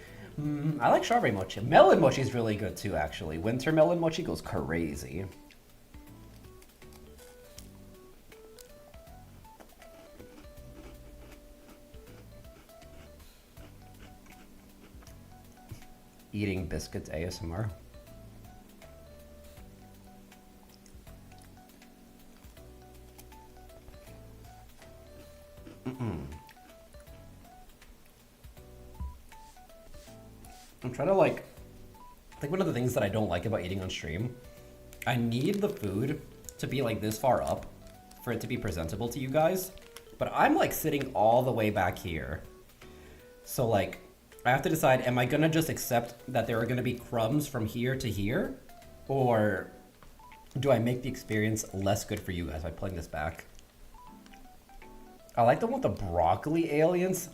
I like strawberry mochi. Melon mochi is really good too, actually. Winter melon mochi goes crazy. Eating biscuits ASMR. I'm trying to I think one of the things that I don't like about eating on stream, I need the food to be like this far up for it to be presentable to you guys, but I'm like sitting all the way back here. So like, I have to decide, am I gonna just accept that there are gonna be crumbs from here to here? Or do I make the experience less good for you guys by pulling this back? I like the one with the broccoli aliens.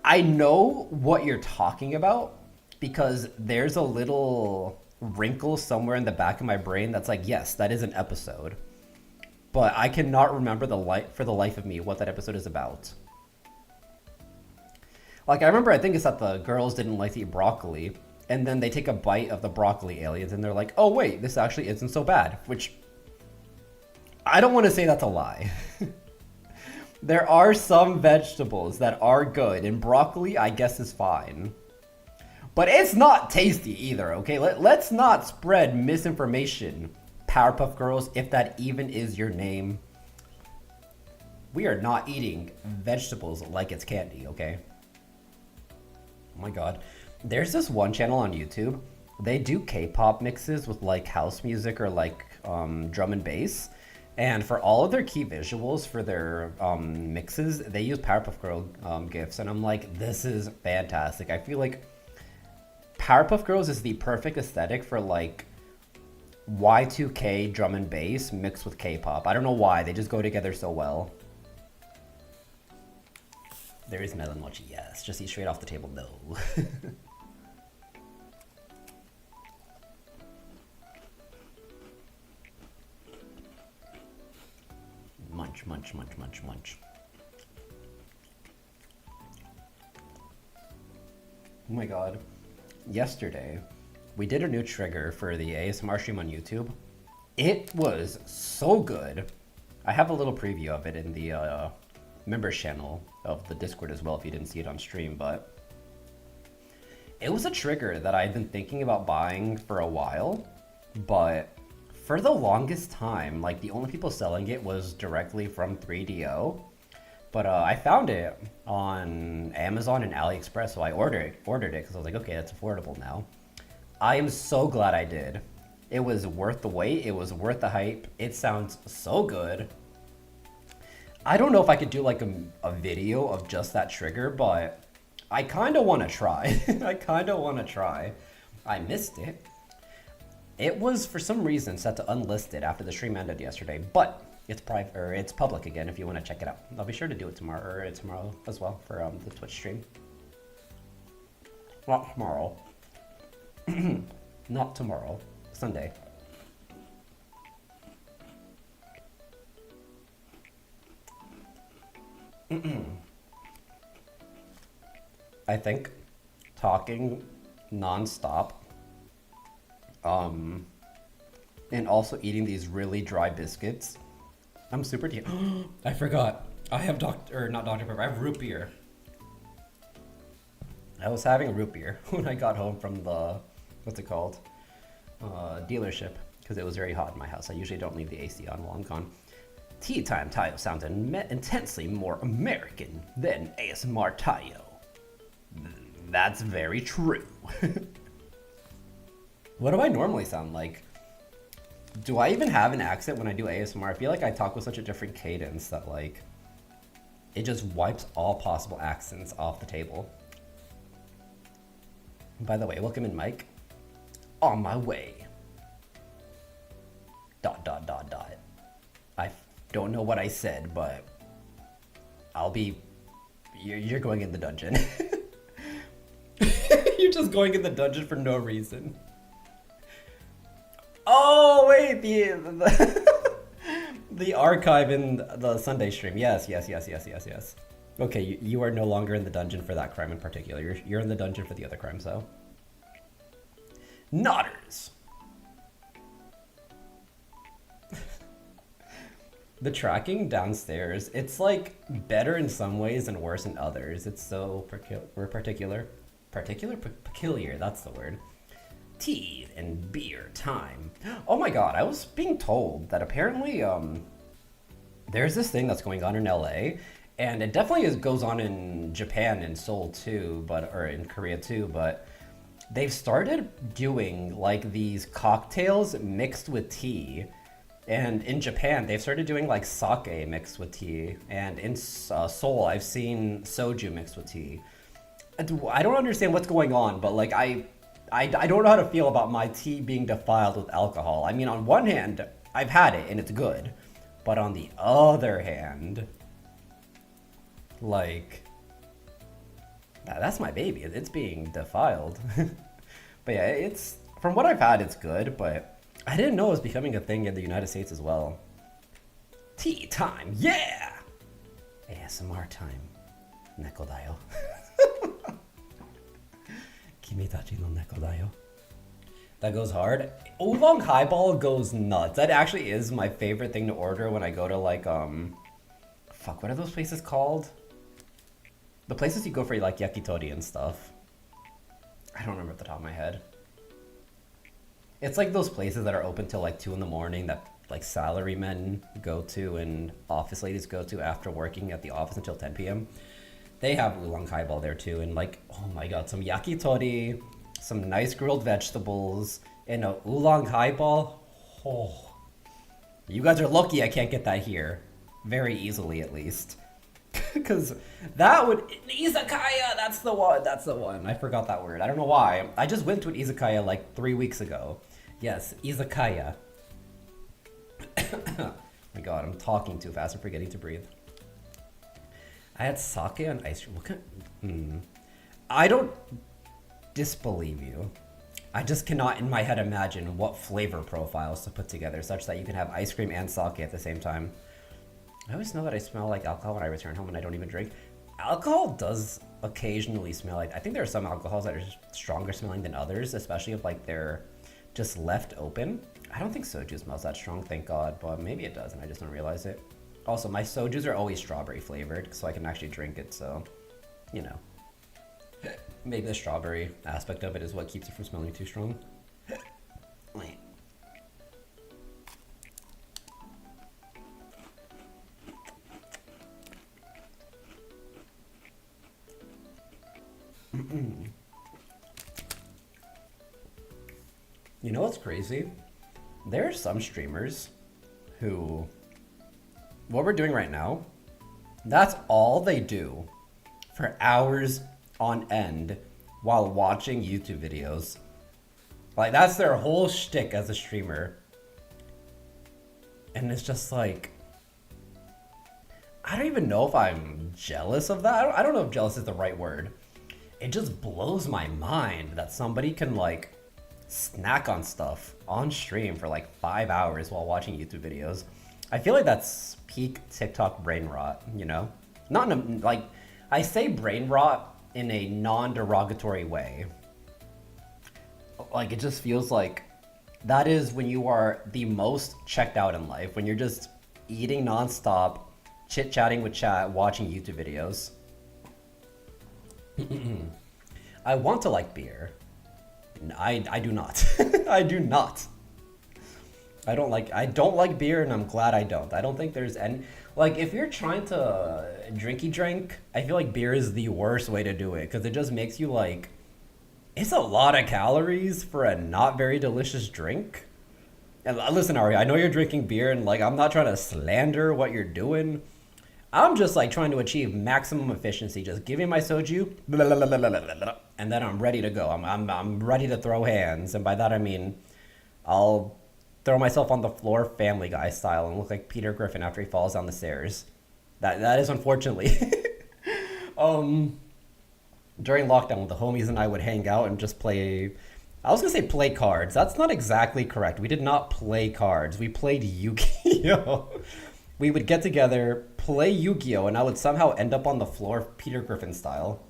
I know what you're talking about because there's a little wrinkle somewhere in the back of my brain that's like, yes, that is an episode. But I cannot remember for the life of me what that episode is about. Like, I remember, I think it's that the girls didn't like to eat broccoli, and then they take a bite of the broccoli aliens, and they're like, oh wait, this actually isn't so bad, which I don't want to say that's a lie. There are some vegetables that are good, and broccoli, I guess, is fine. But it's not tasty either, okay? Let's not spread misinformation, Powerpuff Girls, if that even is your name. We are not eating vegetables like it's candy, okay? Oh my god. There's this one channel on YouTube. They do K-pop mixes with like house music or like drum and bass. And for all of their key visuals for their mixes, they use Powerpuff Girl GIFs, and I'm like, this is fantastic. I feel like Powerpuff Girls is the perfect aesthetic for like Y2K drum and bass mixed with K-pop. I don't know why, they just go together so well. There is melon mochi, yes. Just eat straight off the table, no. Munch, munch, munch, munch, munch. Oh my god. Yesterday, we did a new trigger for the ASMR stream on YouTube. It was so good. I have a little preview of it in the members channel of the Discord as well if you didn't see it on stream, but it was a trigger that I'd been thinking about buying for a while, but for the longest time, like the only people selling it was directly from 3DO. But I found it on Amazon and AliExpress, so I ordered it because I was like, okay, that's affordable now. I am so glad I did. It was worth the wait. It was worth the hype. It sounds so good. I don't know if I could do like a video of just that trigger, but I kind of want to try. I kind of want to try. I missed it. It was, for some reason, set to unlisted after the stream ended yesterday, but it's private, or it's public again if you want to check it out. I'll be sure to do it tomorrow, or tomorrow as well for the Twitch stream. Not tomorrow. Not tomorrow. Sunday. I think talking non-stop and also eating these really dry biscuits. I'm super deep. I forgot. I have not Dr. Pepper. I have root beer. I was having root beer when I got home from the, what's it called? Dealership, because it was very hot in my house. I usually don't leave the AC on while I'm gone. Tea time Taiyou sounds intensely more American than ASMR Taiyou. That's very true. What do I normally sound like? Do I even have an accent when I do ASMR? I feel like I talk with such a different cadence that like, it just wipes all possible accents off the table. By the way, welcome in, Mike. On my way. ... I don't know what I said, but I'll be... You're going in the dungeon. You're just going in the dungeon for no reason. Oh, wait, the archive in the Sunday stream. Yes. Okay, you are no longer in the dungeon for that crime in particular. You're in the dungeon for the other crimes, though. Nodders! The tracking downstairs, it's like better in some ways and worse in others. It's so peculiar, that's the word. Tea and beer time. Oh my god, I was being told that apparently there's this thing that's going on in LA, and it definitely goes on in Japan and Seoul too, or in Korea too, but they've started doing like these cocktails mixed with tea. And in Japan, they've started doing like sake mixed with tea. And in Seoul, I've seen soju mixed with tea. I don't understand what's going on, but like I don't know how to feel about my tea being defiled with alcohol. I mean, on one hand, I've had it and it's good. But on the other hand, like, that's my baby. It's being defiled. But yeah, it's, from what I've had, it's good, but I didn't know it was becoming a thing in the United States as well. Tea time, yeah! ASMR time. Neko da yo. Kimi tachi no neko da yo. That goes hard. Oolong highball goes nuts. That actually is my favorite thing to order when I go to like, fuck, what are those places called? The places you go for like yakitori and stuff. I don't remember at the top of my head. It's like those places that are open till like 2 in the morning that like salarymen go to and office ladies go to after working at the office until 10 p.m. They have oolong highball there too, and like, oh my god, some yakitori, some nice grilled vegetables, and a oolong highball. Oh, You guys are lucky I can't get that here. Very easily, at least. Because that would... Izakaya! That's the one. That's the one. I forgot that word. I don't know why. I just went to an izakaya like 3 weeks ago. Yes, izakaya. Oh my god, I'm talking too fast. I'm forgetting to breathe. I had sake and ice cream. What kind... I don't disbelieve you. I just cannot in my head imagine what flavor profiles to put together such that you can have ice cream and sake at the same time. I always know that I smell like alcohol when I return home and I don't even drink. Alcohol does occasionally smell like... I think there are some alcohols that are stronger smelling than others, especially if like they're just left open. I don't think soju smells that strong, thank God, but maybe it does and I just don't realize it. Also, my sojus are always strawberry flavored, so I can actually drink it, so, you know. Maybe the strawberry aspect of it is what keeps it from smelling too strong. Wait. You know what's crazy? There are some streamers who, what we're doing right now, that's all they do for hours on end while watching YouTube videos. Like, that's their whole shtick as a streamer. And it's just like, I don't even know if I'm jealous of that. I don't know if jealous is the right word. It just blows my mind that somebody can like snack on stuff on stream for like 5 hours while watching YouTube videos. I feel like that's peak TikTok brain rot, you know? Not in a, like, I say brain rot in a non-derogatory way. Like, it just feels like that is when you are the most checked out in life, when you're just eating nonstop, chit-chatting with chat, watching YouTube videos. I want to like beer. I do not. I do not. I don't like beer, and I'm glad I don't. I don't think there's any... Like, if you're trying to drinky drink, I feel like beer is the worst way to do it, because it just makes you, like... It's a lot of calories for a not very delicious drink. And listen, Ari, I know you're drinking beer, and, like, I'm not trying to slander what you're doing. I'm just, like, trying to achieve maximum efficiency. Just give me my soju, and then I'm ready to go. I'm ready to throw hands, and by that I mean I'll throw myself on the floor Family Guy style and look like Peter Griffin after he falls down the stairs. That is unfortunately. During lockdown, the homies and I would hang out and just play... I was gonna say play cards. That's not exactly correct. We did not play cards. We played Yu-Gi-Oh! We would get together, play Yu-Gi-Oh! And I would somehow end up on the floor Peter Griffin style.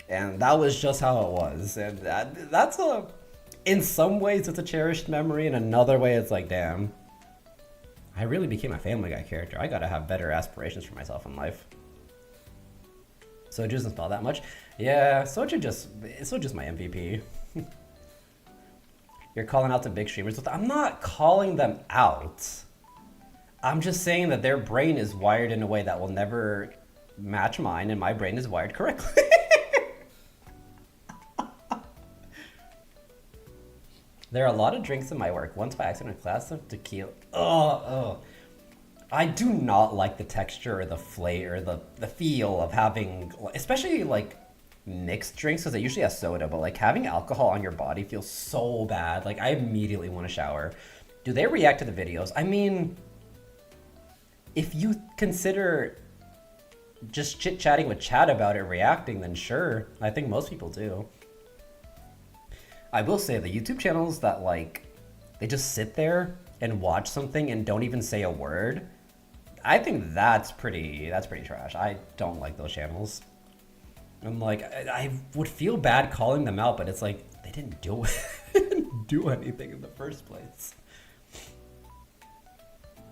And that was just how it was. And that's a... In some ways, it's a cherished memory. In another way, it's like, damn. I really became a Family Guy character. I gotta have better aspirations for myself in life. Soju doesn't smell that much. Yeah, Soju just my MVP. You're calling out to big streamers. I'm not calling them out. I'm just saying that their brain is wired in a way that will never match mine, and my brain is wired correctly. There are a lot of drinks in my work. Once by accident, a glass of tequila. Oh. I do not like the texture or the flavor, the feel of having, especially like mixed drinks, because they usually have soda, but like having alcohol on your body feels so bad. Like I immediately want to shower. Do they react to the videos? I mean, if you consider just chit-chatting with chat about it reacting, then sure. I think most people do. I will say the YouTube channels that like, they just sit there and watch something and don't even say a word, I think that's pretty trash. I don't like those channels. I'm like, I would feel bad calling them out, but it's like, they didn't do it. They didn't do anything in the first place.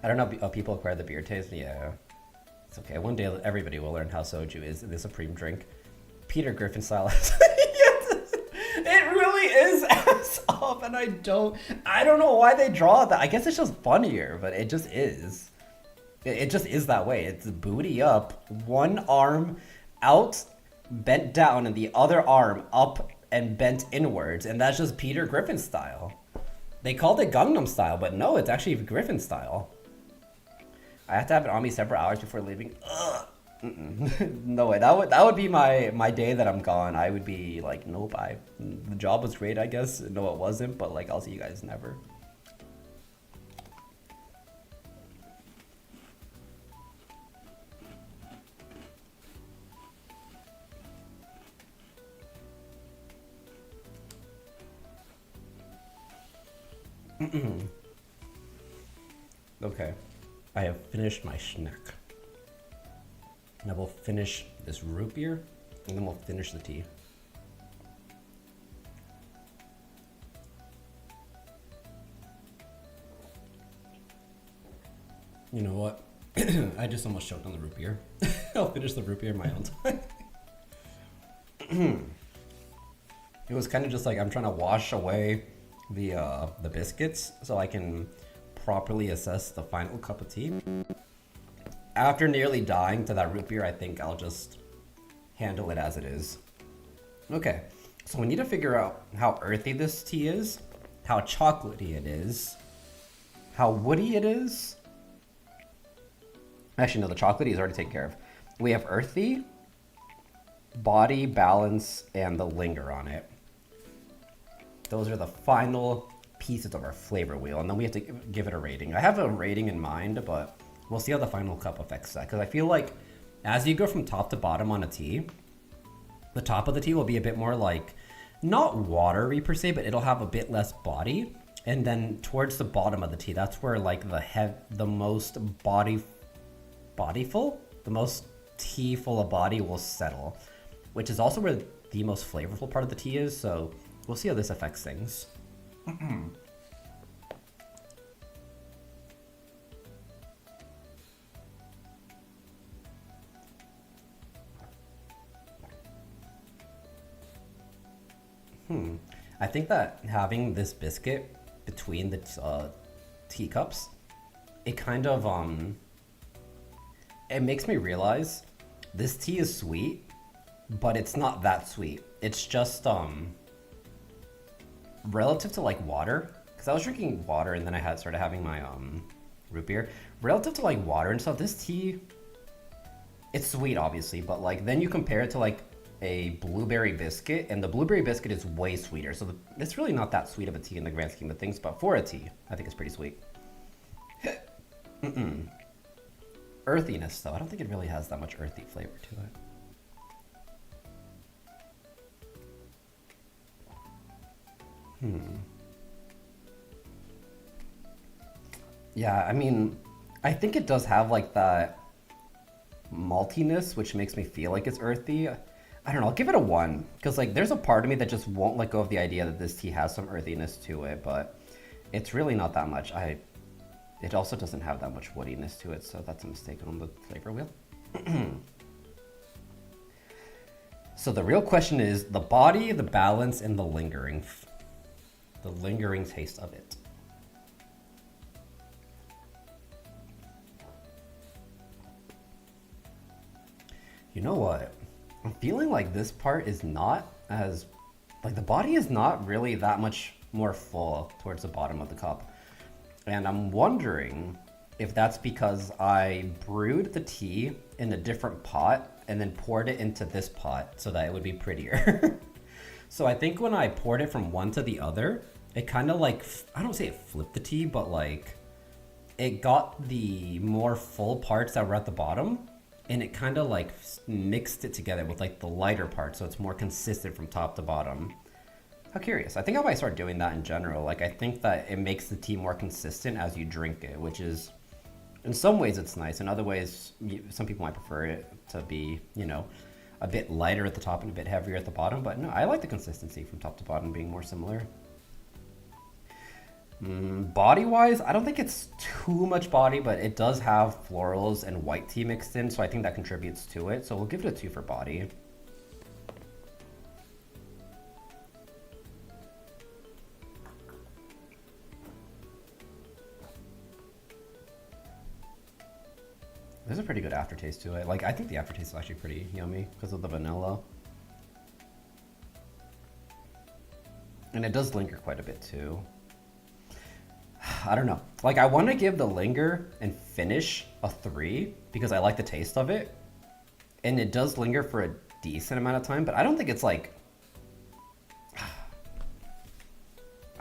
I don't know if people acquire the beer taste. Yeah, it's okay. One day everybody will learn how soju is the supreme drink. Peter Griffin style. Yes, it really is ass off, and I don't know why they draw that. I guess it's just funnier, but it just is. It just is that way. It's booty up, one arm out, bent down, and the other arm up and bent inwards, and that's just Peter Griffin style. They called it Gangnam style, but no, it's actually Griffin style. I have to have it on me several hours before leaving. Ugh. Mm-mm. No way. That would be my day that I'm gone. I would be like, nope. The job was great, I guess. No, it wasn't. But like, I'll see you guys never. Okay, I have finished my snack. Now we'll finish this root beer, and then we'll finish the tea. You know what? I just almost choked on the root beer. I'll finish the root beer in my own time. It was kind of just like I'm trying to wash away the biscuits so I can properly assess the final cup of tea. After nearly dying to that root beer, I think I'll just handle it as it is. Okay, so we need to figure out how earthy this tea is, how chocolatey it is, how woody it is. Actually, no, the chocolatey is already taken care of. We have earthy, body, balance, and the linger on it. Those are the final pieces of our flavor wheel, and then we have to give it a rating. I have a rating in mind, but we'll see how the final cup affects that, because I feel like as you go from top to bottom on a tea, the top of the tea will be a bit more like, not watery per se, but it'll have a bit less body. And then towards the bottom of the tea, that's where like the most bodyful, the most tea full of body will settle, which is also where the most flavorful part of the tea is. So we'll see how this affects things. I think that having this biscuit between the teacups, it kind of it makes me realize this tea is sweet, but it's not that sweet. It's just relative to like water, because I was drinking water and then I started having my root beer. Relative to like water and stuff, this tea, it's sweet obviously, but like then you compare it to like a blueberry biscuit, and the blueberry biscuit is way sweeter. So it's really not that sweet of a tea in the grand scheme of things, but for a tea, I think it's pretty sweet. Earthiness though, I don't think it really has that much earthy flavor to it. Yeah, I mean, I think it does have like that maltiness, which makes me feel like it's earthy. I don't know, I'll give it a 1, because like there's a part of me that just won't let go of the idea that this tea has some earthiness to it, but it's really not that much. It also doesn't have that much woodiness to it, so that's a mistake on the flavor wheel. So the real question is the body, the balance, and the lingering taste of it. You know what? I'm feeling like this part is not as, like the body is not really that much more full towards the bottom of the cup. And I'm wondering if that's because I brewed the tea in a different pot and then poured it into this pot so that it would be prettier. So I think when I poured it from one to the other, it kind of like, I don't say it flipped the tea, but like it got the more full parts that were at the bottom, and it kind of like mixed it together with like the lighter part, so it's more consistent from top to bottom. How curious. I think I might start doing that in general. Like I think that it makes the tea more consistent as you drink it, which is, in some ways it's nice. In other ways, some people might prefer it to be, you know, a bit lighter at the top and a bit heavier at the bottom. But no, I like the consistency from top to bottom being more similar. Body-wise, I don't think it's too much body, but it does have florals and white tea mixed in, so I think that contributes to it. So we'll give it a 2 for body. There's a pretty good aftertaste to it. Like, I think the aftertaste is actually pretty yummy because of the vanilla. And it does linger quite a bit too. I don't know. Like, I want to give the linger and finish a 3 because I like the taste of it. And it does linger for a decent amount of time, but I don't think it's like...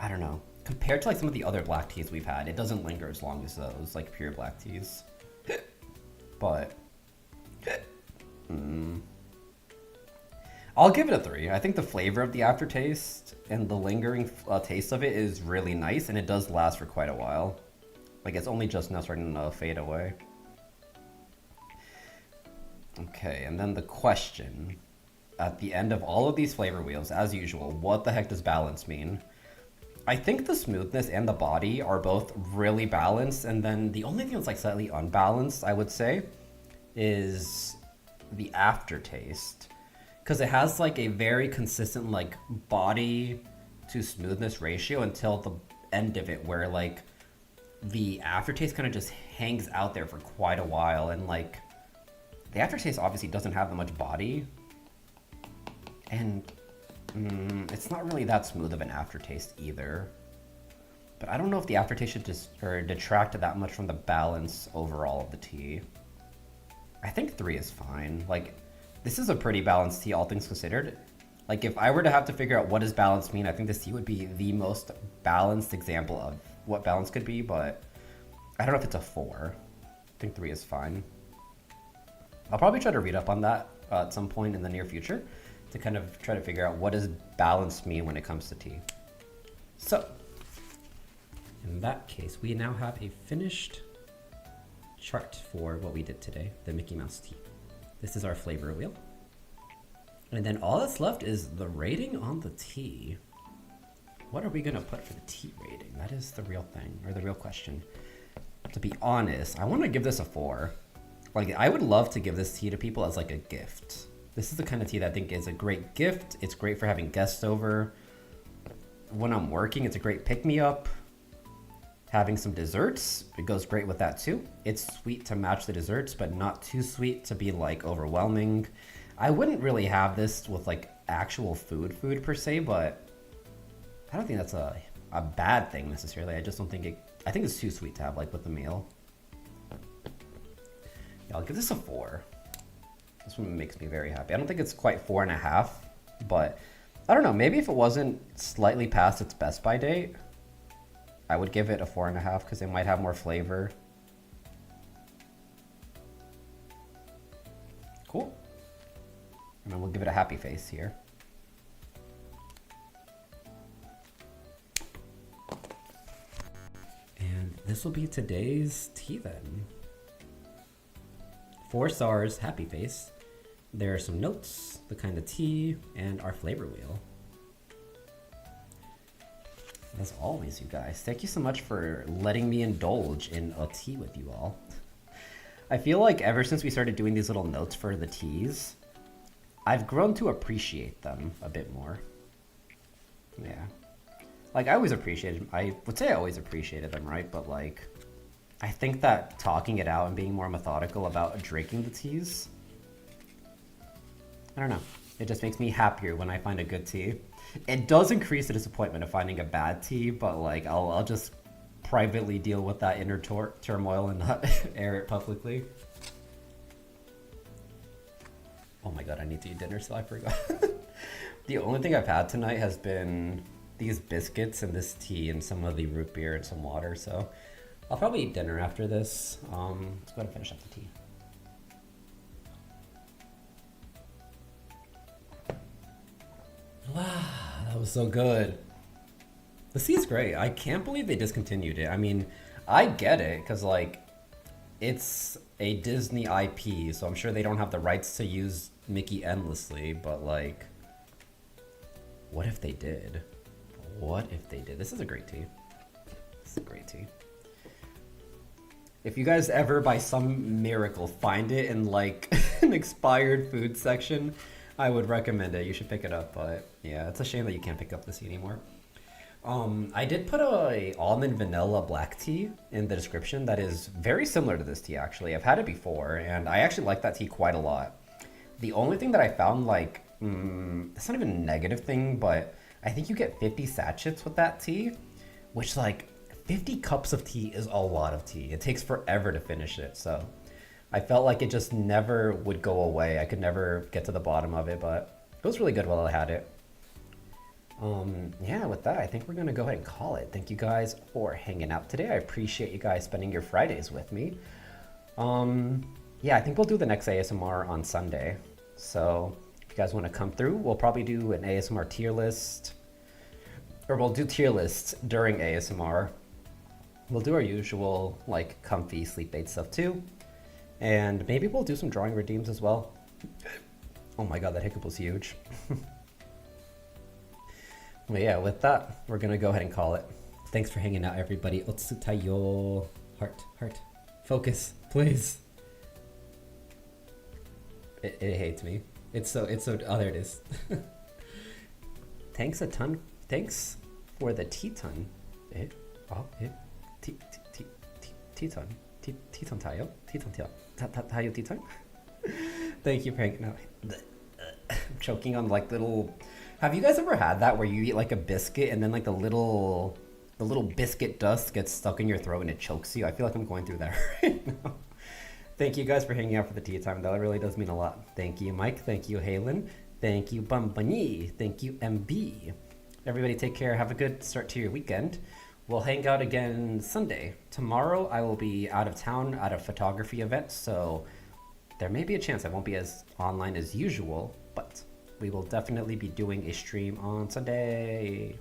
I don't know. Compared to like some of the other black teas we've had, it doesn't linger as long as those, like pure black teas. But... I'll give it a 3. I think the flavor of the aftertaste and the lingering taste of it is really nice, and it does last for quite a while. Like, it's only just now starting to fade away. Okay, and then the question. At the end of all of these flavor wheels, as usual, what the heck does balance mean? I think the smoothness and the body are both really balanced, and then the only thing that's like slightly unbalanced, I would say, is the aftertaste. Because it has like a very consistent like body to smoothness ratio until the end of it, where like the aftertaste kind of just hangs out there for quite a while, and like the aftertaste obviously doesn't have that much body, and it's not really that smooth of an aftertaste either. But I don't know if the aftertaste should just detract that much from the balance overall of the tea. I think 3 is fine. Like, this is a pretty balanced tea, all things considered. Like, if I were to have to figure out what does balance mean, I think this tea would be the most balanced example of what balance could be, but I don't know if it's a 4. I think 3 is fine. I'll probably try to read up on that at some point in the near future to kind of try to figure out what does balance mean when it comes to tea. So, in that case, we now have a finished chart for what we did today, the Mickey Mouse tea. This is our flavor wheel. And then all that's left is the rating on the tea. What are we gonna put for the tea rating? That is the real thing, or the real question. To be honest, I wanna give this a 4. Like, I would love to give this tea to people as like a gift. This is the kind of tea that I think is a great gift. It's great for having guests over. When I'm working, it's a great pick-me-up. Having some desserts, it goes great with that too. It's sweet to match the desserts, but not too sweet to be like overwhelming. I wouldn't really have this with like actual food per se, but I don't think that's a bad thing necessarily. I just don't think I think it's too sweet to have like with the meal. Yeah, I'll give this a 4. This one makes me very happy. I don't think it's quite 4.5, but I don't know, maybe if it wasn't slightly past its best by date, I would give it a 4.5 because it might have more flavor. Cool. And then we'll give it a happy face here. And this will be today's tea then. 4 stars, happy face. There are some notes, the kind of tea, and our flavor wheel. As always, you guys, thank you so much for letting me indulge in a tea with you all. I feel like ever since we started doing these little notes for the teas, I've grown to appreciate them a bit more. Yeah. Like, I always appreciated, I would say I always appreciated them, right? But like, I think that talking it out and being more methodical about drinking the teas, I don't know. It just makes me happier when I find a good tea. It does increase the disappointment of finding a bad tea, but like I'll just privately deal with that inner turmoil and not air it publicly. Oh my god, I need to eat dinner, so I forgot. The only thing I've had tonight has been these biscuits and this tea and some of the root beer and some water, so I'll probably eat dinner after this. Let's go ahead and finish up the tea. Wow, that was so good. The tea is great. I can't believe they discontinued it. I mean, I get it, because, like, it's a Disney IP, so I'm sure they don't have the rights to use Mickey endlessly, but, like, what if they did? What if they did? This is a great tea. This is a great tea. If you guys ever, by some miracle, find it in, like, an expired food section, I would recommend it. You should pick it up, but yeah, it's a shame that you can't pick up this tea anymore. I did put a almond vanilla black tea in the description that is very similar to this tea, actually. I've had it before, and I actually like that tea quite a lot. The only thing that I found, like, it's not even a negative thing, but I think you get 50 sachets with that tea, which, like, 50 cups of tea is a lot of tea. It takes forever to finish it, so I felt like it just never would go away. I could never get to the bottom of it, but it was really good while I had it. Yeah, with that, I think we're gonna go ahead and call it. Thank you guys for hanging out today. I appreciate you guys spending your Fridays with me. Yeah, I think we'll do the next ASMR on Sunday. So if you guys want to come through, we'll probably do an ASMR tier list, or we'll do tier lists during ASMR. We'll do our usual like comfy sleep aid stuff too. And maybe we'll do some drawing redeems as well. Oh my god, that hiccup was huge. Well, yeah, with that, we're gonna go ahead and call it. Thanks for hanging out, everybody. Otsu Taiyou. Heart, heart. Focus, please. It hates me. It's so, oh, there it is. Thanks a ton. Thanks for the tea-ton. Tea-ton. Tea-ton Taiyou. Tea-ton Taiyou tea-ton. Thank you for hanging out. I'm choking on like little... Have you guys ever had that where you eat like a biscuit and then like the little biscuit dust gets stuck in your throat and it chokes you? I feel like I'm going through that right now. Thank you guys for hanging out for the tea time. That really does mean a lot. Thank you, Mike. Thank you, Halen. Thank you, Bambani. Thank you, MB. Everybody take care. Have a good start to your weekend. We'll hang out again Sunday. Tomorrow I will be out of town at a photography event, so there may be a chance I won't be as online as usual, but we will definitely be doing a stream on Sunday.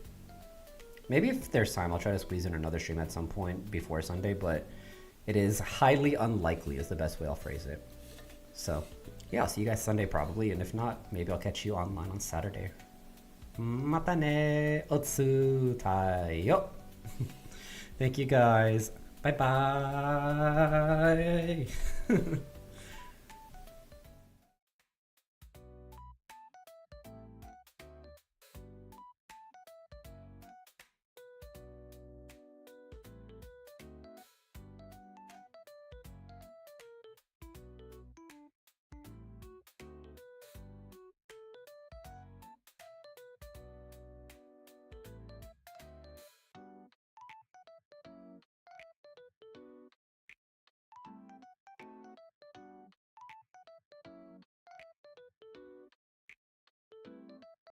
Maybe if there's time, I'll try to squeeze in another stream at some point before Sunday, but it is highly unlikely is the best way I'll phrase it. So yeah, I'll see you guys Sunday probably, and if not, maybe I'll catch you online on Saturday. Mata ne, otsu taiyou. Thank you guys. Bye bye.